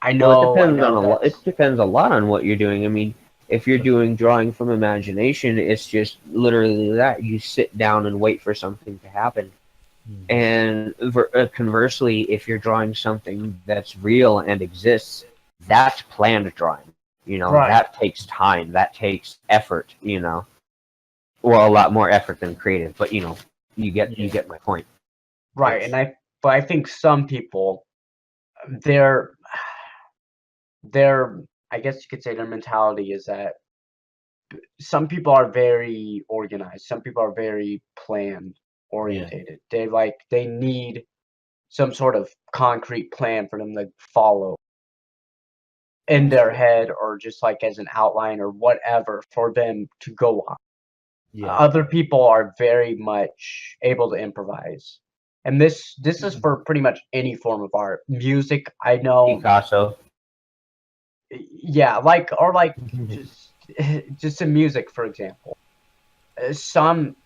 I know. Well, it depends a lot on what you're doing. I mean, if you're doing drawing from imagination, it's just literally that you sit down and wait for something to happen. And conversely, if you're drawing something that's real and exists, that's planned drawing. Right. That takes time. That takes effort. Well, a lot more effort than creative, but you get my point. Right, but I think some people, their I guess you could say their mentality is that some people are very organized, some people are very plan orientated. They need some sort of concrete plan for them to follow in their head, or just like as an outline or whatever for them to go on. Other people are very much able to improvise. And this is for pretty much any form of art. Music, I know. Picasso. Yeah, just in music, for example. Some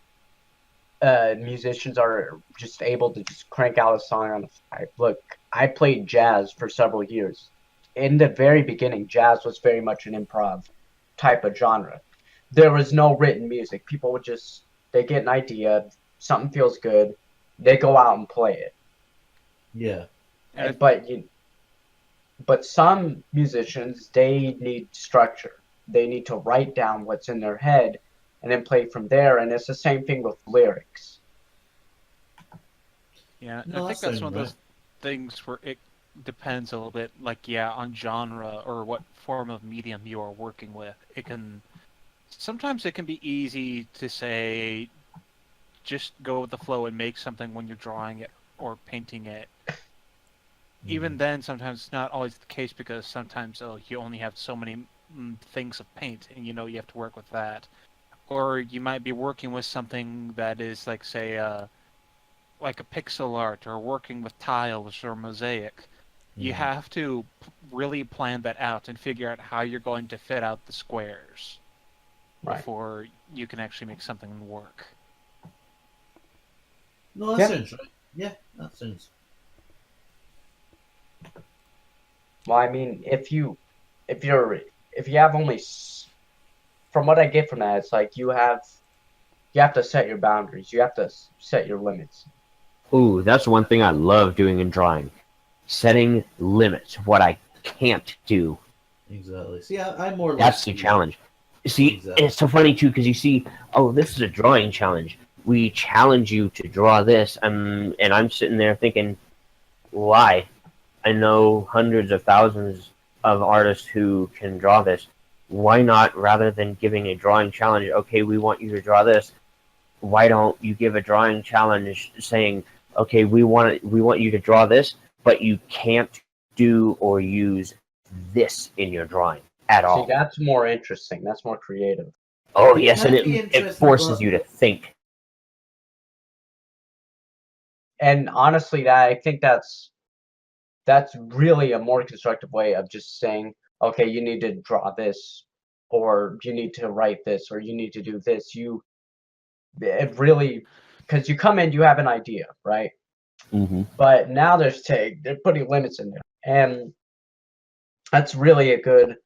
musicians are just able to just crank out a song on the fly. Look, I played jazz for several years. In the very beginning, jazz was very much an improv type of genre. There was no written music. People would they get an idea, something feels good, they go out and play it. Yeah. But some musicians, they need structure. They need to write down what's in their head and then play from there. And it's the same thing with lyrics. Yeah, No, I think that's one of those things where it depends a little bit, on genre or what form of medium you are working with. Sometimes it can be easy to say, just go with the flow and make something when you're drawing it or painting it. Even then, sometimes it's not always the case, because sometimes you only have so many things of paint, and you have to work with that. Or you might be working with something that is like, say, like a pixel art, or working with tiles or mosaic. You have to really plan that out and figure out how you're going to fit out the squares before you can actually make something work. No, that sounds right. Yeah, that sounds. Well, I mean, if you have only, from what I get from that, it's like you have to set your boundaries. You have to set your limits. Ooh, that's one thing I love doing in drawing. Setting limits, what I can't do. Exactly. See, I'm more like... That's the challenge. See, exactly. And it's so funny, too, because you see, oh, this is a drawing challenge. We challenge you to draw this, and I'm sitting there thinking, why? I know hundreds of thousands of artists who can draw this. Why not, rather than giving a drawing challenge, okay, we want you to draw this, why don't you give a drawing challenge saying, okay, we want you to draw this, but you can't do or use this in your drawing at all. See, that's more interesting. That's more creative. Oh, yes, and it forces you to think. And honestly, I think that's really a more constructive way of just saying, okay, you need to draw this, or you need to write this, or you need to do this. It really, because you come in, you have an idea, right? Mm-hmm. But now they're putting limits in there, and that's really a good,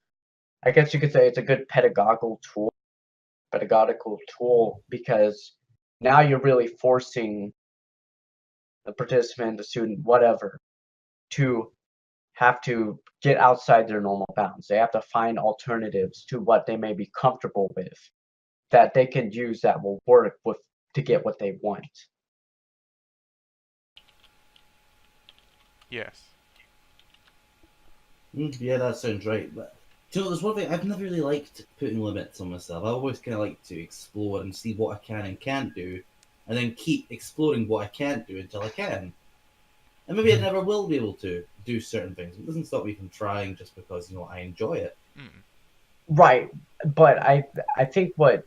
I guess you could say it's a good pedagogical tool, because now you're really forcing the participant, the student, whatever, to have to get outside their normal bounds. They have to find alternatives to what they may be comfortable with that they can use that will work with to get what they want. Yes. Yeah, that sounds right. But you know, there's one thing I've never really liked putting limits on myself. I always kind of like to explore and see what I can and can't do, and then keep exploring what I can't do until I can. And maybe I never will be able to do certain things. It doesn't stop me from trying just because, you know, I enjoy it. Right, but I think what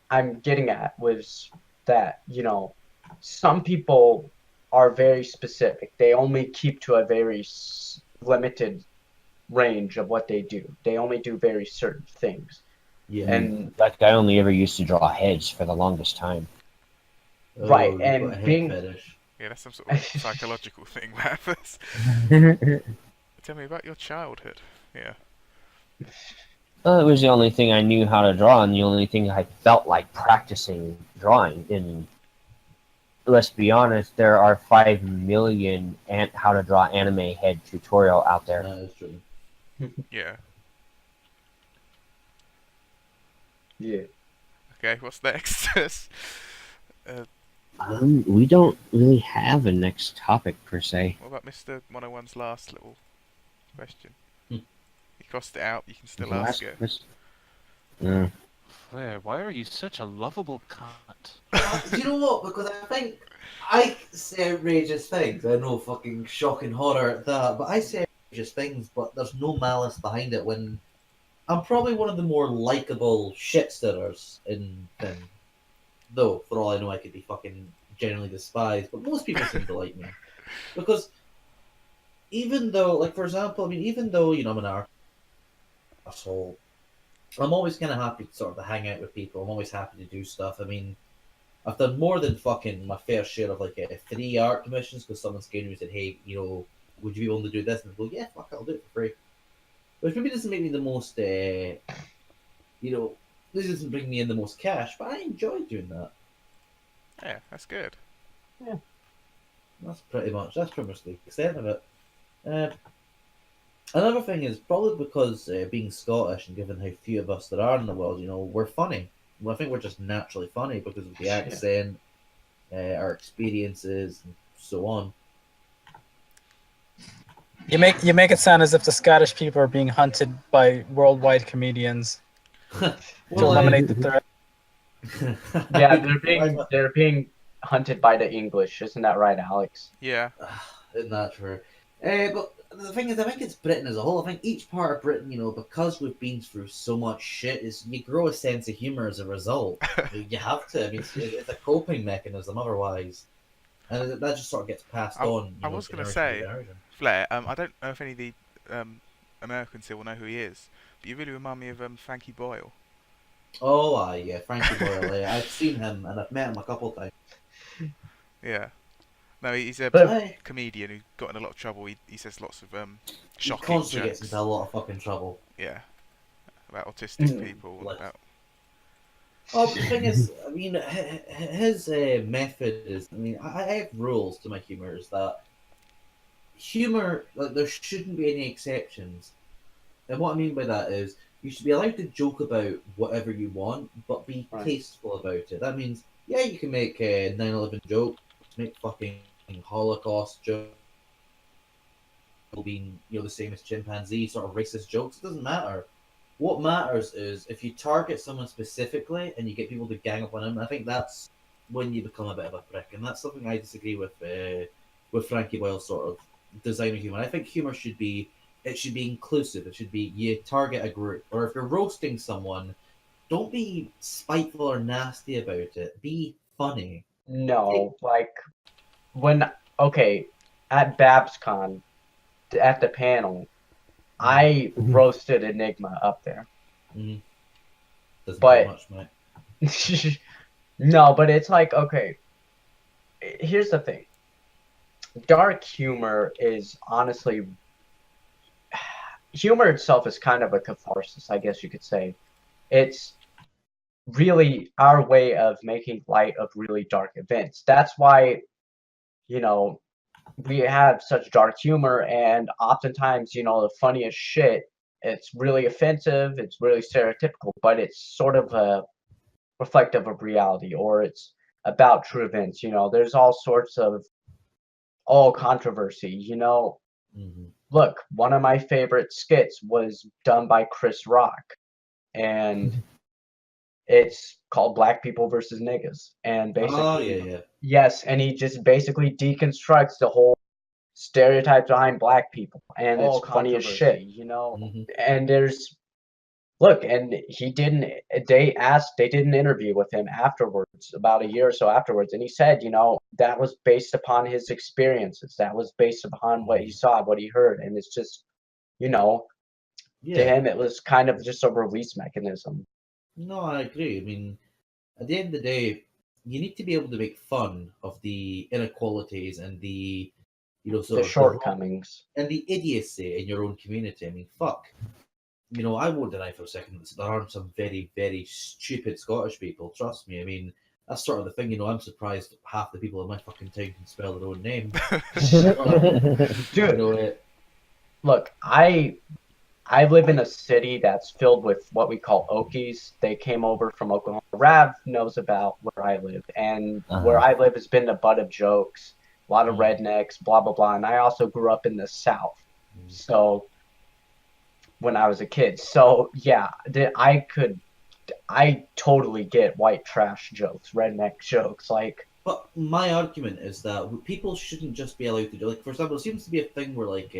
I'm getting at was that, you know, some people are very specific. They only keep to a very limited range of what they do. They only do very certain things. Yeah. And that guy only ever used to draw heads for the longest time. Right, and being fetish. Yeah, that's some sort of psychological thing that happens. Tell me about your childhood. Yeah. Well, it was the only thing I knew how to draw, and the only thing I felt like practicing drawing. And let's be honest, there are 5 million how to draw anime head tutorial out there. That is true. Yeah. Yeah. Okay, what's next? We don't really have a next topic per se. What about Mr. 101's last little question? You crossed it out, you can still ask it. Flair, why are you such a lovable cunt? Do you know what? Because I think I say outrageous things. I know, fucking shocking horror at that, but I say outrageous things, but there's no malice behind it. When I'm probably one of the more likable shit-stirrers in thing. Though, for all I know, I could be fucking generally despised, but most people seem to like me. Because even though, like, for example, I mean, even though, you know, I'm an asshole, I'm always kind of happy to sort of hang out with people. I'm always happy to do stuff. I mean, I've done more than fucking my fair share of, like, 3 art commissions because someone's came to me and said, hey, you know, would you be willing to do this? And I go, yeah, fuck it, I'll do it for free. Which maybe doesn't make me the most, you know, this doesn't bring me in the most cash, but I enjoy doing that. Yeah, that's good. Yeah. That's pretty much the extent of it. Another thing is probably because being Scottish and given how few of us there are in the world, you know, we're funny. Well, I think we're just naturally funny because of the accent, our experiences, and so on. You make it sound as if the Scottish people are being hunted by worldwide comedians to eliminate the threat. Yeah, they're being hunted by the English, isn't that right, Alex? Yeah. Isn't that true? But the thing is, I think it's Britain as a whole. I think each part of Britain, you know, because we've been through so much shit, is you grow a sense of humour as a result. You have to. I mean, it's a coping mechanism otherwise. and that just sort of gets passed on. I was going to generation say, generation. Flair, I don't know if any of the Americans here will know who he is, but you really remind me of Frankie Boyle. Oh, yeah, Frankie Boyle. Yeah, I've seen him and I've met him a couple of times. Yeah. No, he's a But- comedian who got in a lot of trouble. He says lots of He shocking constantly jokes. gets into a lot of fucking trouble. Yeah. About autistic people and Like- about... Oh, but the thing is, I mean, his method is, I mean, I have rules to my humour, is that humour, like, there shouldn't be any exceptions. And what I mean by that is, you should be allowed to joke about whatever you want, but be Right. tasteful about it. That means, yeah, you can make 9/11 jokes, make fucking Holocaust jokes, being, the same as chimpanzee, sort of racist jokes. It doesn't matter. What matters is if you target someone specifically and you get people to gang up on him. I think that's when you become a bit of a prick, and that's something I disagree with Frankie Boyle's sort of design of humor. I think humor should be inclusive. It should be you target a group, or if you're roasting someone, don't be spiteful or nasty about it. Be funny. No, like at BabsCon, at the panel, I roasted Enigma up there. Mm-hmm. Doesn't But- take much, mate. No, but it's like, okay, here's the thing. Dark humor is honestly, humor itself is kind of a catharsis, I guess you could say. It's really our way of making light of really dark events. That's why, we have such dark humor, and oftentimes, the funniest shit, it's really offensive, it's really stereotypical, but it's sort of a reflective of reality, or it's about true events. There's all sorts of controversy. Mm-hmm. Look, one of my favorite skits was done by Chris Rock, and it's called Black People versus Niggas. And basically, Oh, yeah. yes, and he just basically deconstructs the whole stereotypes behind black people, and it's funny as shit. Mm-hmm. And and they did an interview with him afterwards, about a year or so afterwards, and he said, that was based upon his experiences, that was based upon what he saw, what he heard, and it's just, to him it was kind of just a release mechanism. No, I agree. I mean, at the end of the day, you need to be able to make fun of the inequalities and the, The shortcomings. and the idiocy in your own community. I mean, fuck. I won't deny for a second that there are some very, very stupid Scottish people. Trust me. I mean, that's sort of the thing. I'm surprised half the people in my fucking town can spell their own name. Dude, look, I live in a city that's filled with what we call Okies. They came over from Oklahoma. Rav knows about where I live, and where I live has been the butt of jokes. A lot of rednecks, blah blah blah. And I also grew up in the South, so when I was a kid. So yeah, I totally get white trash jokes, redneck jokes, like. But my argument is that people shouldn't just be allowed to do, like, for example, it seems to be a thing where, like,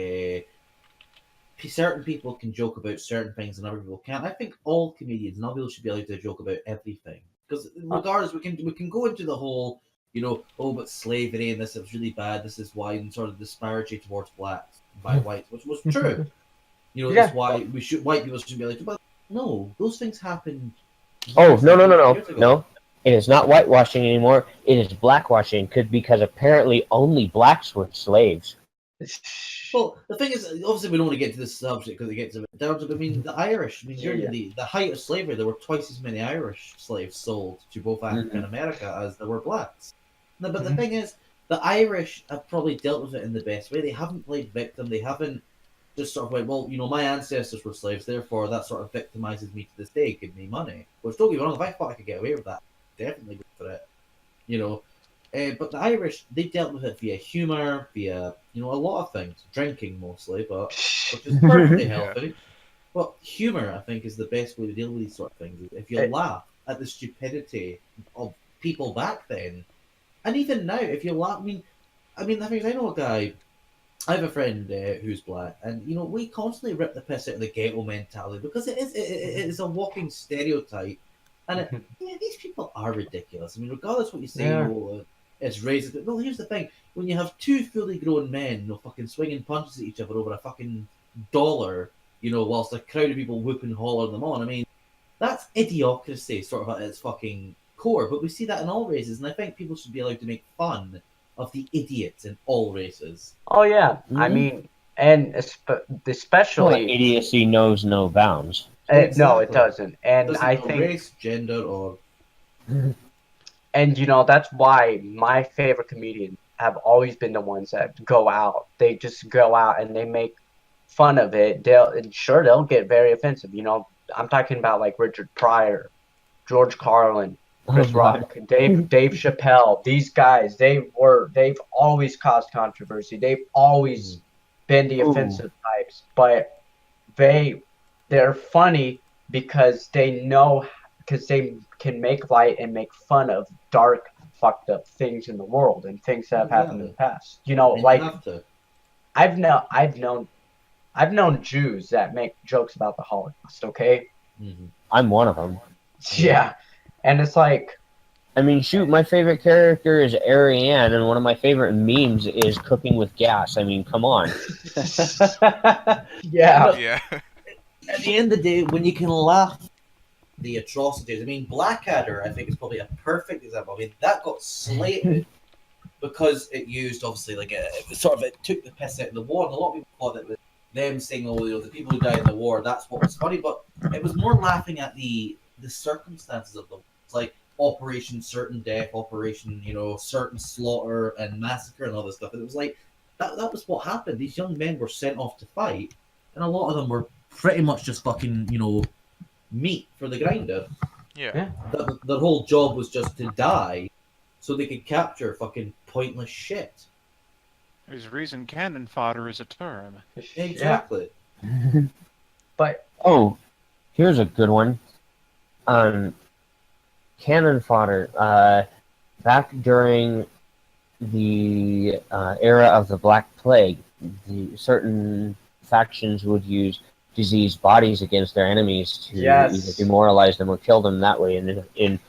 certain people can joke about certain things and other people can't. I think all comedians and all people should be allowed to joke about everything. Because regardless, we can go into the whole, but slavery and this is really bad, this is why, and sort of disparity towards blacks by whites, which was true. That's why white people shouldn't be allowed to. But no, those things happen. Oh, no. It is not whitewashing anymore. It is blackwashing, because apparently only blacks were slaves. Well, the thing is, obviously we don't want to get to this subject because it gets a bit down. But I mean, the Irish. I mean, during the height of slavery, there were twice as many Irish slaves sold to both Africa and America as there were blacks. No, but the thing is, the Irish have probably dealt with it in the best way. They haven't played victim. They haven't just sort of like, well, my ancestors were slaves, therefore that sort of victimizes me to this day, give me money. Which, don't get me wrong, if I thought I could get away with that, I'd definitely go for it. But the Irish, they dealt with it via humour, via, a lot of things. Drinking mostly, which is perfectly healthy. But humour, I think, is the best way to deal with these sort of things. If you laugh at the stupidity of people back then, and even now, if you laugh, I mean, the thing is, I know a guy, I have a friend who's black, and we constantly rip the piss out of the ghetto mentality because it is a walking stereotype, and these people are ridiculous. I mean, regardless what you say, it's racist. Well, here's the thing: when you have two fully grown men, fucking swinging punches at each other over a fucking dollar, whilst a crowd of people whoop and holler them on. I mean, that's idiocracy, sort of at its fucking core. But we see that in all races, and I think people should be allowed to make fun of the idiots in all races. Oh yeah, I mean, and especially idiocy knows no bounds. No, it doesn't. And doesn't I know think race, gender, or and that's why my favorite comedians have always been the ones that go out. They just go out and they make fun of it. They'll get very offensive. I'm talking about like Richard Pryor, George Carlin, Chris Rock, Dave Chappelle. These guys, they've always caused controversy. They've always been the offensive types, but they're funny because they can make light and make fun of dark, fucked up things in the world and things that have happened in the past. I've known Jews that make jokes about the Holocaust. Okay, I'm one of them. Yeah, and it's like, I mean, shoot, my favorite character is Ariane, and one of my favorite memes is cooking with gas. I mean, come on. Yeah. At the end of the day, when you can laugh at the atrocities, I mean, Blackadder, I think, is probably a perfect example. I mean, that got slated because it used, obviously, it took the piss out of the war, and a lot of people thought it was them saying, the people who died in the war, that's what was funny, but it was more laughing at the circumstances of them. It's like Operation Certain Death, Operation, Certain Slaughter and Massacre and all this stuff. And it was like, that was what happened. These young men were sent off to fight, and a lot of them were pretty much just fucking, meat for the grinder. Yeah. Their whole job was just to die so they could capture fucking pointless shit. There's a reason cannon fodder is a term. Exactly. But here's a good one. Cannon fodder. Back during the era of the Black Plague, certain factions would use diseased bodies against their enemies to either demoralize them or kill them that way. And in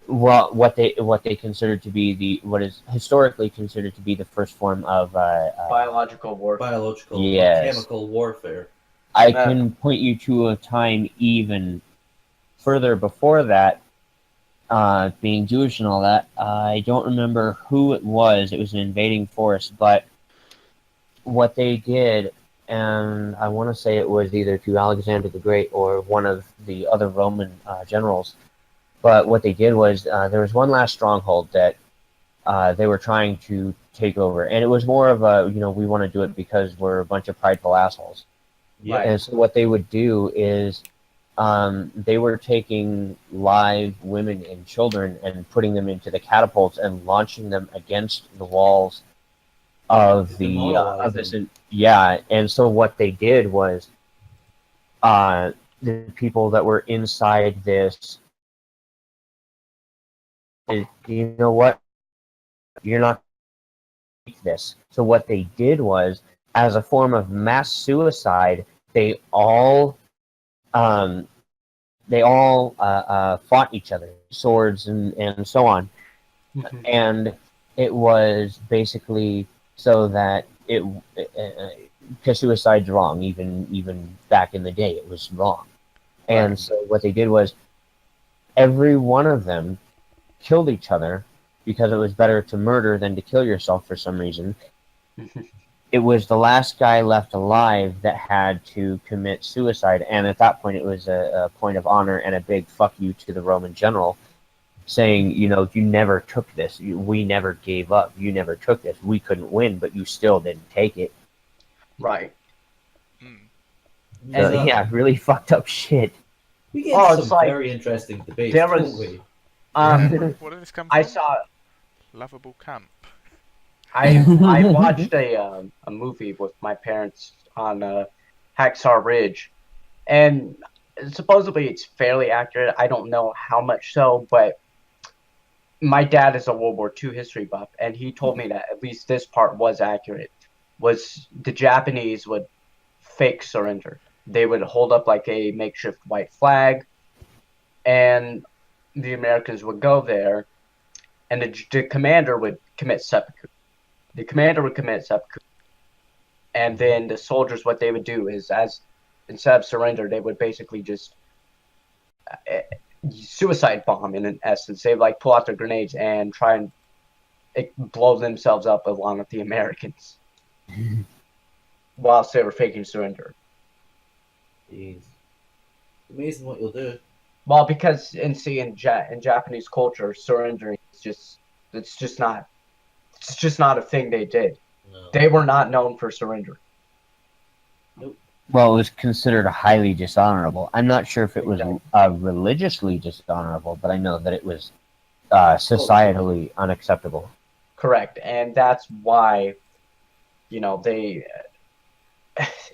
what they considered to be what is historically considered to be the first form of biological warfare. Chemical warfare. I can point you to a time even further before that, being Jewish and all that. I don't remember who it was. It was an invading force, but what they did, and I want to say it was either to Alexander the Great or one of the other Roman generals, but what they did was there was one last stronghold that they were trying to take over, and it was more of a, we want to do it because we're a bunch of prideful assholes. Yeah. And so what they would do is they were taking live women and children and putting them into the catapults and launching them against the walls of this. And so what they did was the people that were inside this, you know what, you're not this. So what they did was, as a form of mass suicide, they all fought each other, swords and so on. And it was basically so that because suicide's wrong, even back in the day, it was wrong. And so what they did was, every one of them killed each other because it was better to murder than to kill yourself for some reason. It was the last guy left alive that had to commit suicide, and at that point it was a point of honor and a big fuck you to the Roman general, saying, you never took this. We never gave up. You never took this. We couldn't win, but you still didn't take it. Right. And really fucked up shit. We get some very interesting debates, don't we? What did this come from? I saw Lovable Camp. I watched a movie with my parents on Hacksaw Ridge, and supposedly it's fairly accurate. I don't know how much so, but my dad is a World War II history buff, and he told me that at least this part was accurate. Was the Japanese would fake surrender. They would hold up like a makeshift white flag, and the Americans would go there, and the commander would commit seppuku. The commander would commit seppuku, and then the soldiers, what they would do is, instead of surrender, they would basically just suicide bomb in essence. They would like pull out their grenades and try and blow themselves up along with the Americans whilst they were faking surrender. Jeez. Amazing what you'll do. Well, because in Japanese culture, surrendering is just not a thing they did. No. They were not known for surrender. Nope. Well, it was considered highly dishonorable. I'm not sure if it was religiously dishonorable, but I know that it was societally unacceptable. Correct, and that's why, they.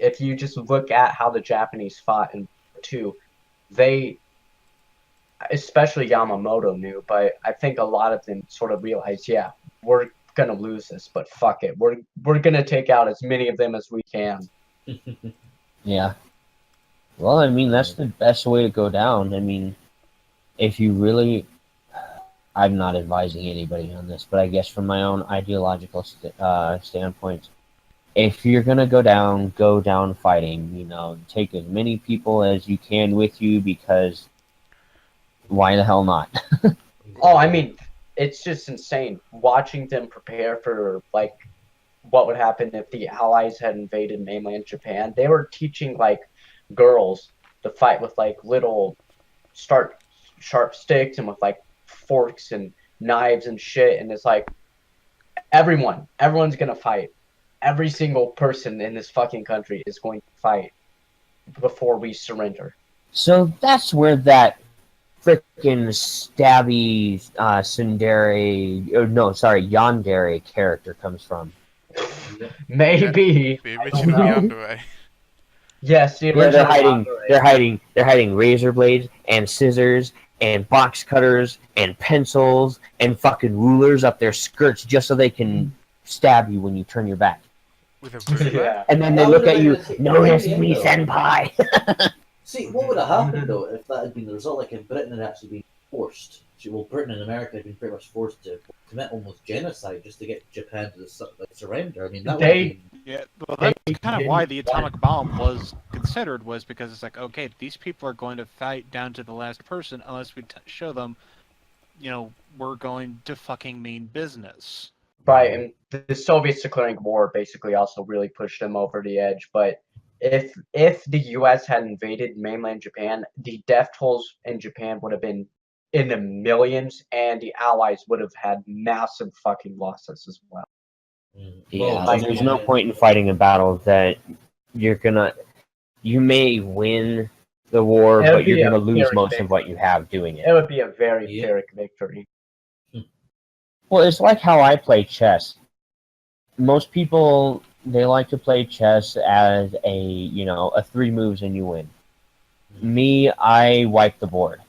If you just look at how the Japanese fought in World War II, they, especially Yamamoto knew, but I think a lot of them sort of realized, yeah, we're gonna lose this, but fuck it, we're gonna take out as many of them as we can. Yeah. Well, I mean, that's the best way to go down. I mean, if you really... I'm not advising anybody on this, but I guess from my own ideological standpoint, if you're going to go down fighting. Take as many people as you can with you, because why the hell not? Oh, I mean, it's just insane watching them prepare for, like, what would happen if the Allies had invaded mainland Japan. They were teaching, like, girls to fight with, like, little sharp sticks and with, like, forks and knives and shit. And it's like, everyone's gonna fight. Every single person in this fucking country is going to fight before we surrender. So that's where that frickin' stabby yandere character comes from. Maybe. The original Yandere. Yes, the Yeah, original they're hiding razor blades and scissors and box cutters and pencils and fucking rulers up their skirts just so they can stab you when you turn your back. With a ruler? Yeah. And then they look at you, notice me, senpai. See, what would have happened though if that had been the result? Like if Britain had actually been forced. Well, Britain and America had been pretty much forced to commit almost genocide just to get Japan to surrender. I mean, that would have been... Yeah, well, that's kind of why the atomic bomb was considered, was because it's like, okay, these people are going to fight down to the last person unless we show them, we're going to fucking mean business. Right, and the Soviets declaring war basically also really pushed them over the edge. But if the U.S. had invaded mainland Japan, the death tolls in Japan would have been in the millions, and the Allies would have had massive fucking losses as well. Yeah, there's no point in fighting a battle that you may win the war, but you're gonna lose most of what you have doing it. It would be a very Pyrrhic victory. Well, it's like how I play chess. Most people, they like to play chess as a 3 moves and you win. Me, I wipe the board.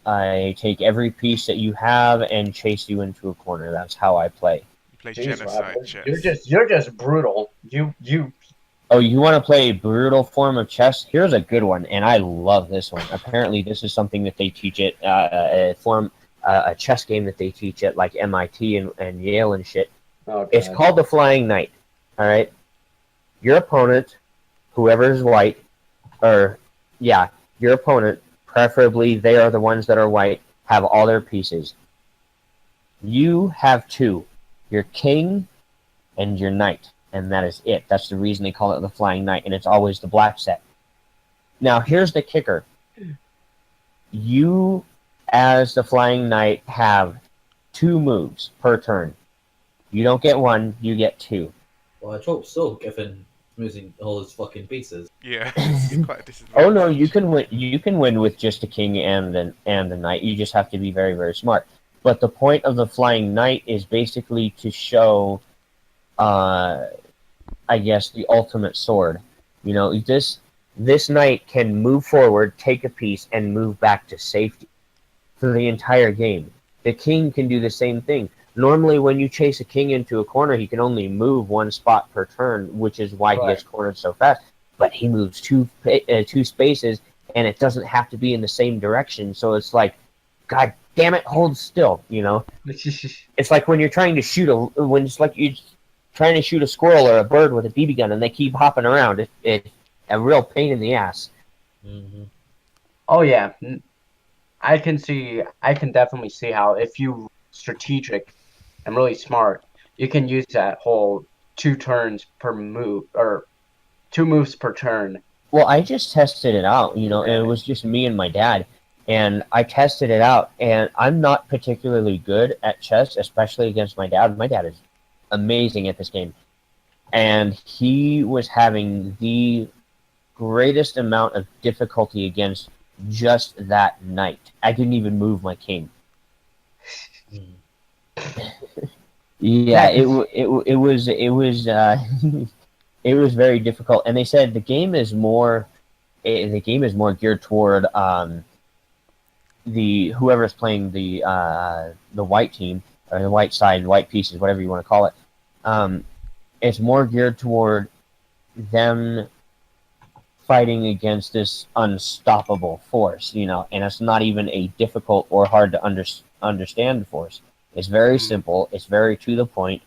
I take every piece that you have and chase you into a corner. That's how I play. You play genocide chess. You're just brutal. You. Oh, you want to play a brutal form of chess? Here's a good one, and I love this one. Apparently, this is something that they teach at a chess game that they teach at like MIT and Yale and shit. Oh, it's called the Flying Knight. All right, your opponent, whoever is white, your opponent, preferably they are the ones that are white, have all their pieces. You have 2, your king and your knight, and that is it. That's the reason they call it the Flying Knight, and it's always the black set. Now, here's the kicker. You, as the Flying Knight, have 2 moves per turn. You don't get 1, you get 2. Well, I hope so, given losing all his fucking pieces. Yeah, it's quite a disadvantage. Oh no, you can win. You can win with just a king and the knight. You just have to be very, very smart. But the point of the Flying Knight is basically to show, I guess, the ultimate sword. This knight can move forward, take a piece, and move back to safety for the entire game. The king can do the same thing. Normally, when you chase a king into a corner, he can only move 1 spot per turn, which is why he gets cornered so fast. But he moves 2 spaces, and it doesn't have to be in the same direction. So it's like, God damn it, hold still. You know, it's like when you're trying to shoot you're trying to shoot a squirrel or a bird with a BB gun, and they keep hopping around. It's a real pain in the ass. Mm-hmm. Oh yeah, I can definitely see how if you strategic and really smart, you can use that whole 2 turns per move or 2 moves per turn. Well, I just tested it out, and it was just me and my dad, and I tested it out, and I'm not particularly good at chess, especially against my dad. My dad is amazing at this game, and he was having the greatest amount of difficulty against just that knight. I didn't even move my king. Yeah, it was it was very difficult, and they said the game is more geared toward the whoever's playing the white team or the white side, white pieces, whatever you want to call it. It's more geared toward them fighting against this unstoppable force, and it's not even a difficult or hard to understand force. It's very simple, it's very to the point,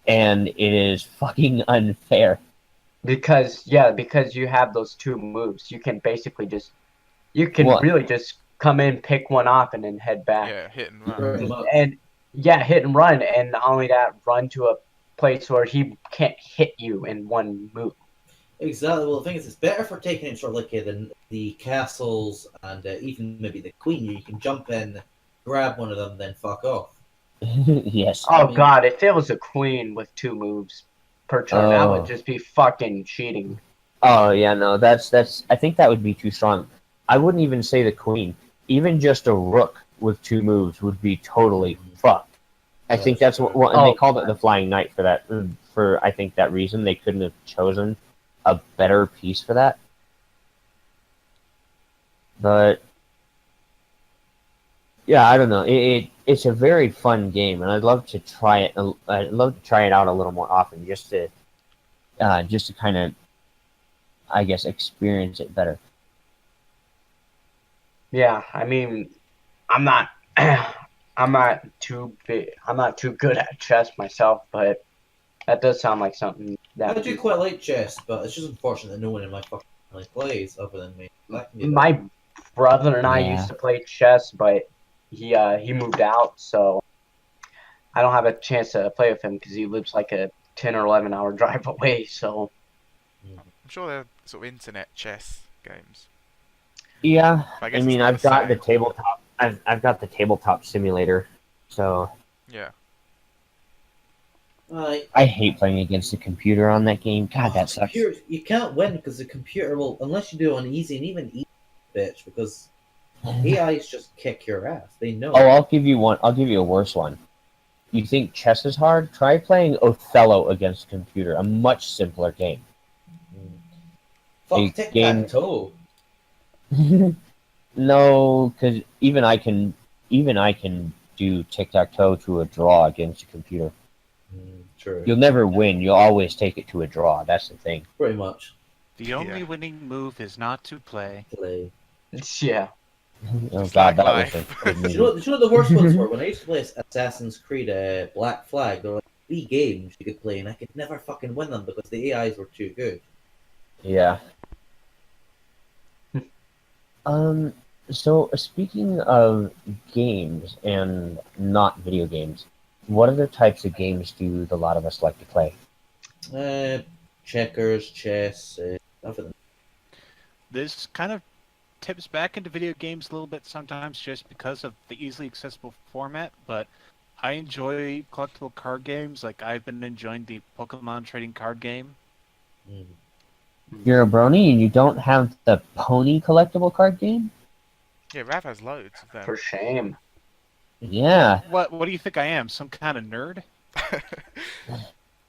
and it is fucking unfair. Because you have those 2 moves, you can basically really just come in, pick one off, and then head back. Yeah, hit and run. And hit and run, and not only that, run to a place where he can't hit you in one move. Exactly. Well, the thing is, it's better for taking it sort of like the castles and even maybe the queen. You can jump in, grab one of them, then fuck off. Yes. Oh god, if it was a queen with 2 moves per turn, that would just be fucking cheating. Oh yeah, no, that's. I think that would be too strong. I wouldn't even say the queen. Even just a rook with 2 moves would be totally fucked. I think that's what, and they called it the flying knight for that. For I think that reason, they couldn't have chosen a better piece for that. But yeah, I don't know. It's a very fun game, and I'd love to try it. I'd love to try it out a little more often, just to kind of, I guess, experience it better. Yeah, I mean, I'm not too good at chess myself, but that does sound like something that I do quite like chess, but it's just unfortunate that no one in my fucking family plays other than me. My brother and I used to play chess, but he moved out, so I don't have a chance to play with him because he lives like a 10 or 11 hour drive away. So I'm sure they're sort of internet chess games. Yeah, I mean, I've got the tabletop. I've got the tabletop simulator, so yeah. I hate playing against the computer on that game. God, that sucks. You can't win because the computer will, unless you do it on easy, and even easy, bitch, because AIs just kick your ass. They know. Oh, I'll give you one. I'll give you a worse one. You think chess is hard? Try playing Othello against a computer. A much simpler game. Fuck tic-tac-toe. No, because even I can do tic-tac-toe to a draw against a computer. True. You'll never win. You'll always take it to a draw. That's the thing. Pretty much. The only winning move is not to play. Yeah. Oh god, that was a good Do you know what the worst ones were? When I used to play Assassin's Creed Black Flag, there were like 3 games you could play, and I could never fucking win them because the AIs were too good. Yeah. So speaking of games and not video games, what other types of games do the lot of us like to play? Checkers, chess, everything. This kind of tips back into video games a little bit sometimes just because of the easily accessible format, but I enjoy collectible card games. Like, I've been enjoying the Pokemon trading card game. You're a brony and you don't have the Pony collectible card game? Yeah, Rav has loads of them. For shame. Yeah. What do you think I am? Some kind of nerd?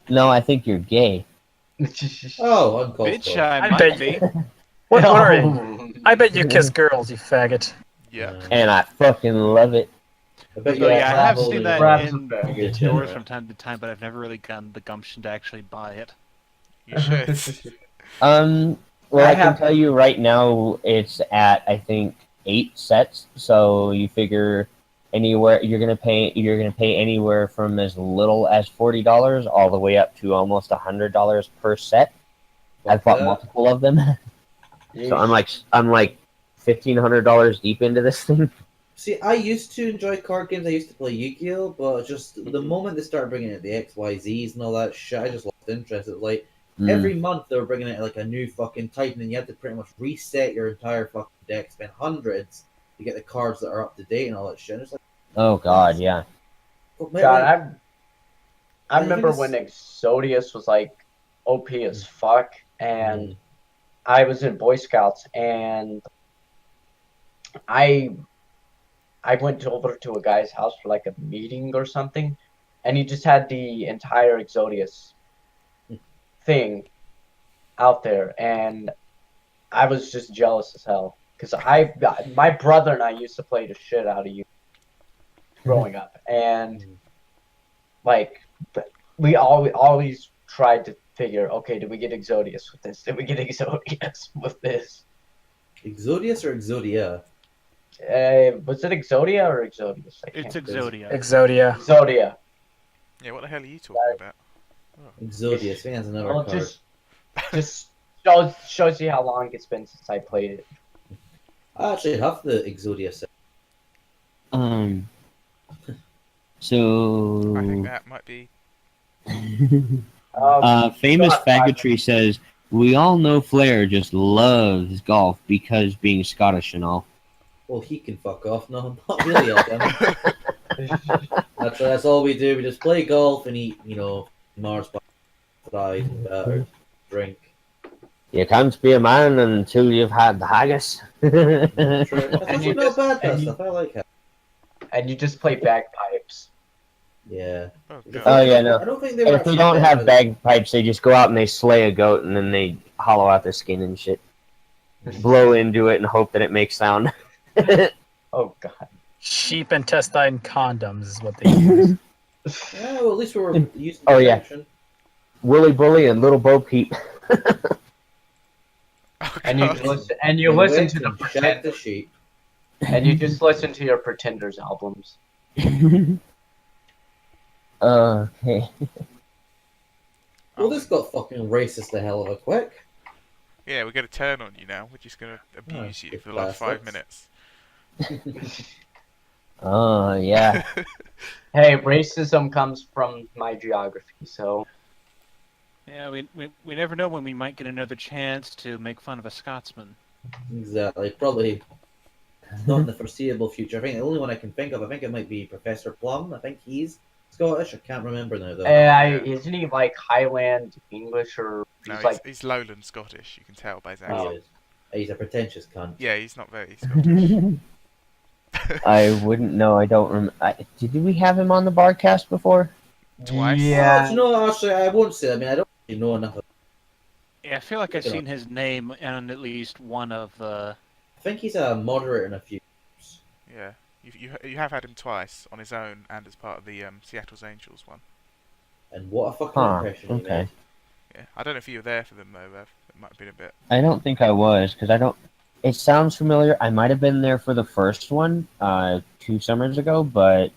No, I think you're gay. Oh, uncalled Bitch, for. I might be. What are you? I bet you kiss girls, you faggot. Yeah. And I fucking love it. I have seen that Brad's in a stores from time to time, but I've never really gotten the gumption to actually buy it. You should. Well, I can tell you right now, it's at, I think, 8 sets. So you figure anywhere you're gonna pay anywhere from as little as $40 all the way up to almost $100 per set. I've bought multiple of them, so I'm like $1,500 deep into this thing. See, I used to enjoy card games. I used to play Yu-Gi-Oh, but just the moment they started bringing it the XYZs and all that shit, I just lost interest. It was like every month they were bringing it like a new fucking type, and then you had to pretty much reset your entire fucking deck, spend hundreds to get the cards that are up to date and all that shit. And it's like, oh god, yeah. God, I remember when Exodius was like OP as fuck, and I was in Boy Scouts, and I went over to a guy's house for like a meeting or something, and he just had the entire Exodius thing out there, and I was just jealous as hell because my brother and I used to play the shit out of you growing up, and like we always tried to figure, okay, did we get Exodius with this? Did we get Exodius with this? Exodius or Exodia? Was it Exodia or Exodius? It's Exodia. Exodia. Yeah, what the hell are you talking about? Oh. Exodius, fans another card. Just shows you how long it's been since I played it. I actually have the Exodia set. So I think that might be. Famous Faggotry says, we all know Flair just loves golf because being Scottish and all. Well, he can fuck off. No, not really. That's all we do. We just play golf and eat, Mars pie, fried, drink. You can't be a man until you've had the haggis. And you not bad that stuff. I like it. And you just play bagpipes. Yeah. Oh yeah, no. I don't think they were if they don't have bagpipes, they just go out and they slay a goat and then they hollow out their skin and shit. Blow into it and hope that it makes sound. Oh god. Sheep intestine condoms is what they use. Yeah, well, at least we were using protection. Willy Bully and Little Bo Peep. And you listen to the Pretender sheep. And you just listen to your Pretenders albums. Okay. Well, this got fucking racist the hell of a quick. Yeah, we're going to turn on you now. We're just going to abuse you for the last 5 minutes. Oh, yeah. Hey, racism comes from my geography, so... Yeah, we never know when we might get another chance to make fun of a Scotsman. Exactly. Probably not in the foreseeable future. I think the only one I can think of, I think it might be Professor Plum. I think he's Scottish. I can't remember now, though. Isn't he like Highland English or... No, like... he's Lowland Scottish. You can tell by his accent. He's a pretentious cunt. Yeah, he's not very Scottish. I wouldn't know. I don't remember. Did we have him on the Barcast before? Twice? Yeah. No, actually, I won't say. I mean, I don't really know enough. Yeah, I feel like I've seen his name on at least one of the... I think he's a moderator in a few. Yeah, you have had him twice on his own and as part of the Seattle's Angels one. And what a fucking impression he made. Yeah, I don't know if you were there for them though, Rev. It might have been a bit. I don't think I was, because I don't... It sounds familiar. I might have been there for the first one 2 summers ago, but...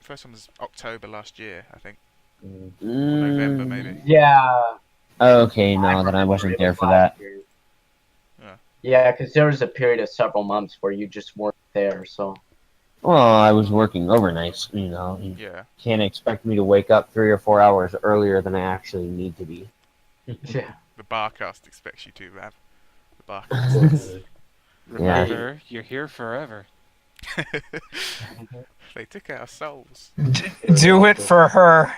The first one was October last year, I think. Mm. Or November, maybe. Yeah. Okay, no, then I wasn't there for that. Yeah, because there was a period of several months where you just weren't there, so... Well, I was working overnights, Yeah. Can't expect me to wake up 3 or 4 hours earlier than I actually need to be. Yeah. The Barcast expects you to, Rev. The Barcast. Remember, you're here forever. They took our souls. Do it for her.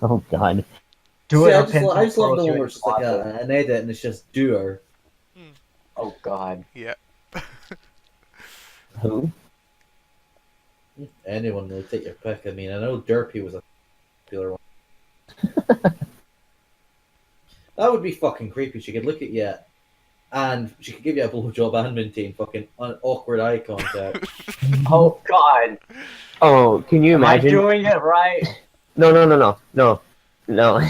Oh, God. I just love the one where it's just like an edit and it's just do her. Oh, God. Yeah. Who? Anyone will take your pick. I mean, I know Derpy was a popular one. That would be fucking creepy. She could look at you and she could give you a blowjob and maintain fucking awkward eye contact. Oh, God. Oh, can you imagine? Am I doing it right? No.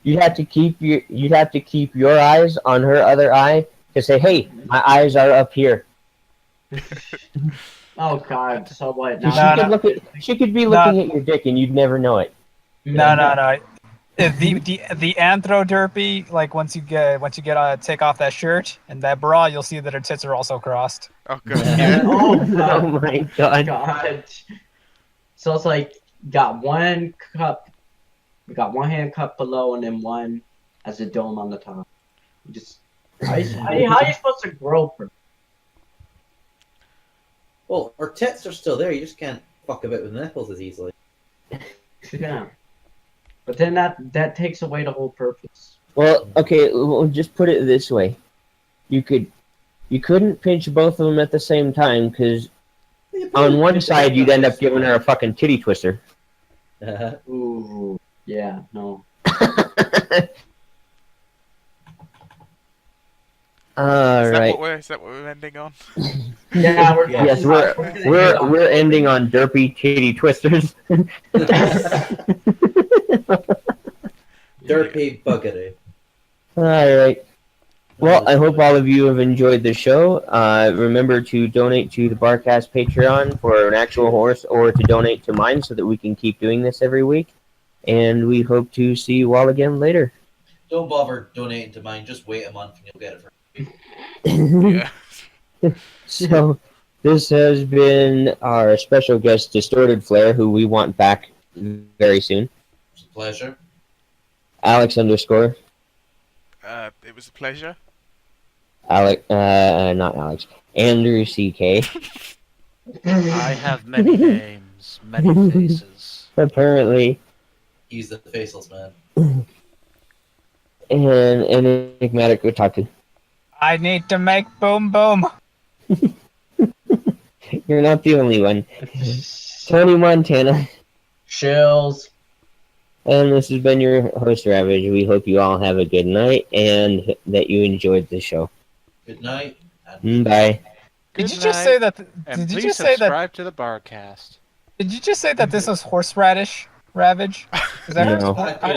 You'd have to keep your eyes on her other eye to say, hey, my eyes are up here. Oh God. So what? She Now, she could be looking at your dick and you'd never know it. No. The anthroderpy, like once you take off that shirt and that bra, you'll see that her tits are also crossed. Oh god. Yeah. Oh Oh my god. God. So it's like got one cup, we got one hand cup below and then one as a dome on the top. Just how you supposed to grow for? Well, her tits are still there. You just can't fuck a bit with nipples as easily. Yeah. But then that takes away the whole purpose. Well, okay, we'll just put it this way. You couldn't pinch both of them at the same time, because on one side you'd end up giving her a fucking titty twister. Ooh. Yeah. No. Alright. Is that what we're ending on? Yeah. Yes, we're ending on derpy titty twisters. Derpy buggery. Alright. Well, I hope all of you have enjoyed the show. Remember to donate to the Barcast Patreon for an actual horse, or to donate to mine so that we can keep doing this every week. And we hope to see you all again later. Don't bother donating to mine. Just wait a month and you'll get it for free. Yeah. So, this has been our special guest, Distorted Flare, who we want back very soon. It's a pleasure. Alex _ It was a pleasure. not Alex. Andrew CK. I have many names, many faces. Apparently. He's the faceless man. And Enigmatic Otaku. I need to make boom boom. You're not the only one. Tony Montana. Shills. And this has been your host, Ravage. We hope you all have a good night and that you enjoyed the show. Good night. Bye. Did you just say that? And Did you please just say that? subscribe to the Barcast. Did you just say that this was horseradish, Ravage? Is that No. I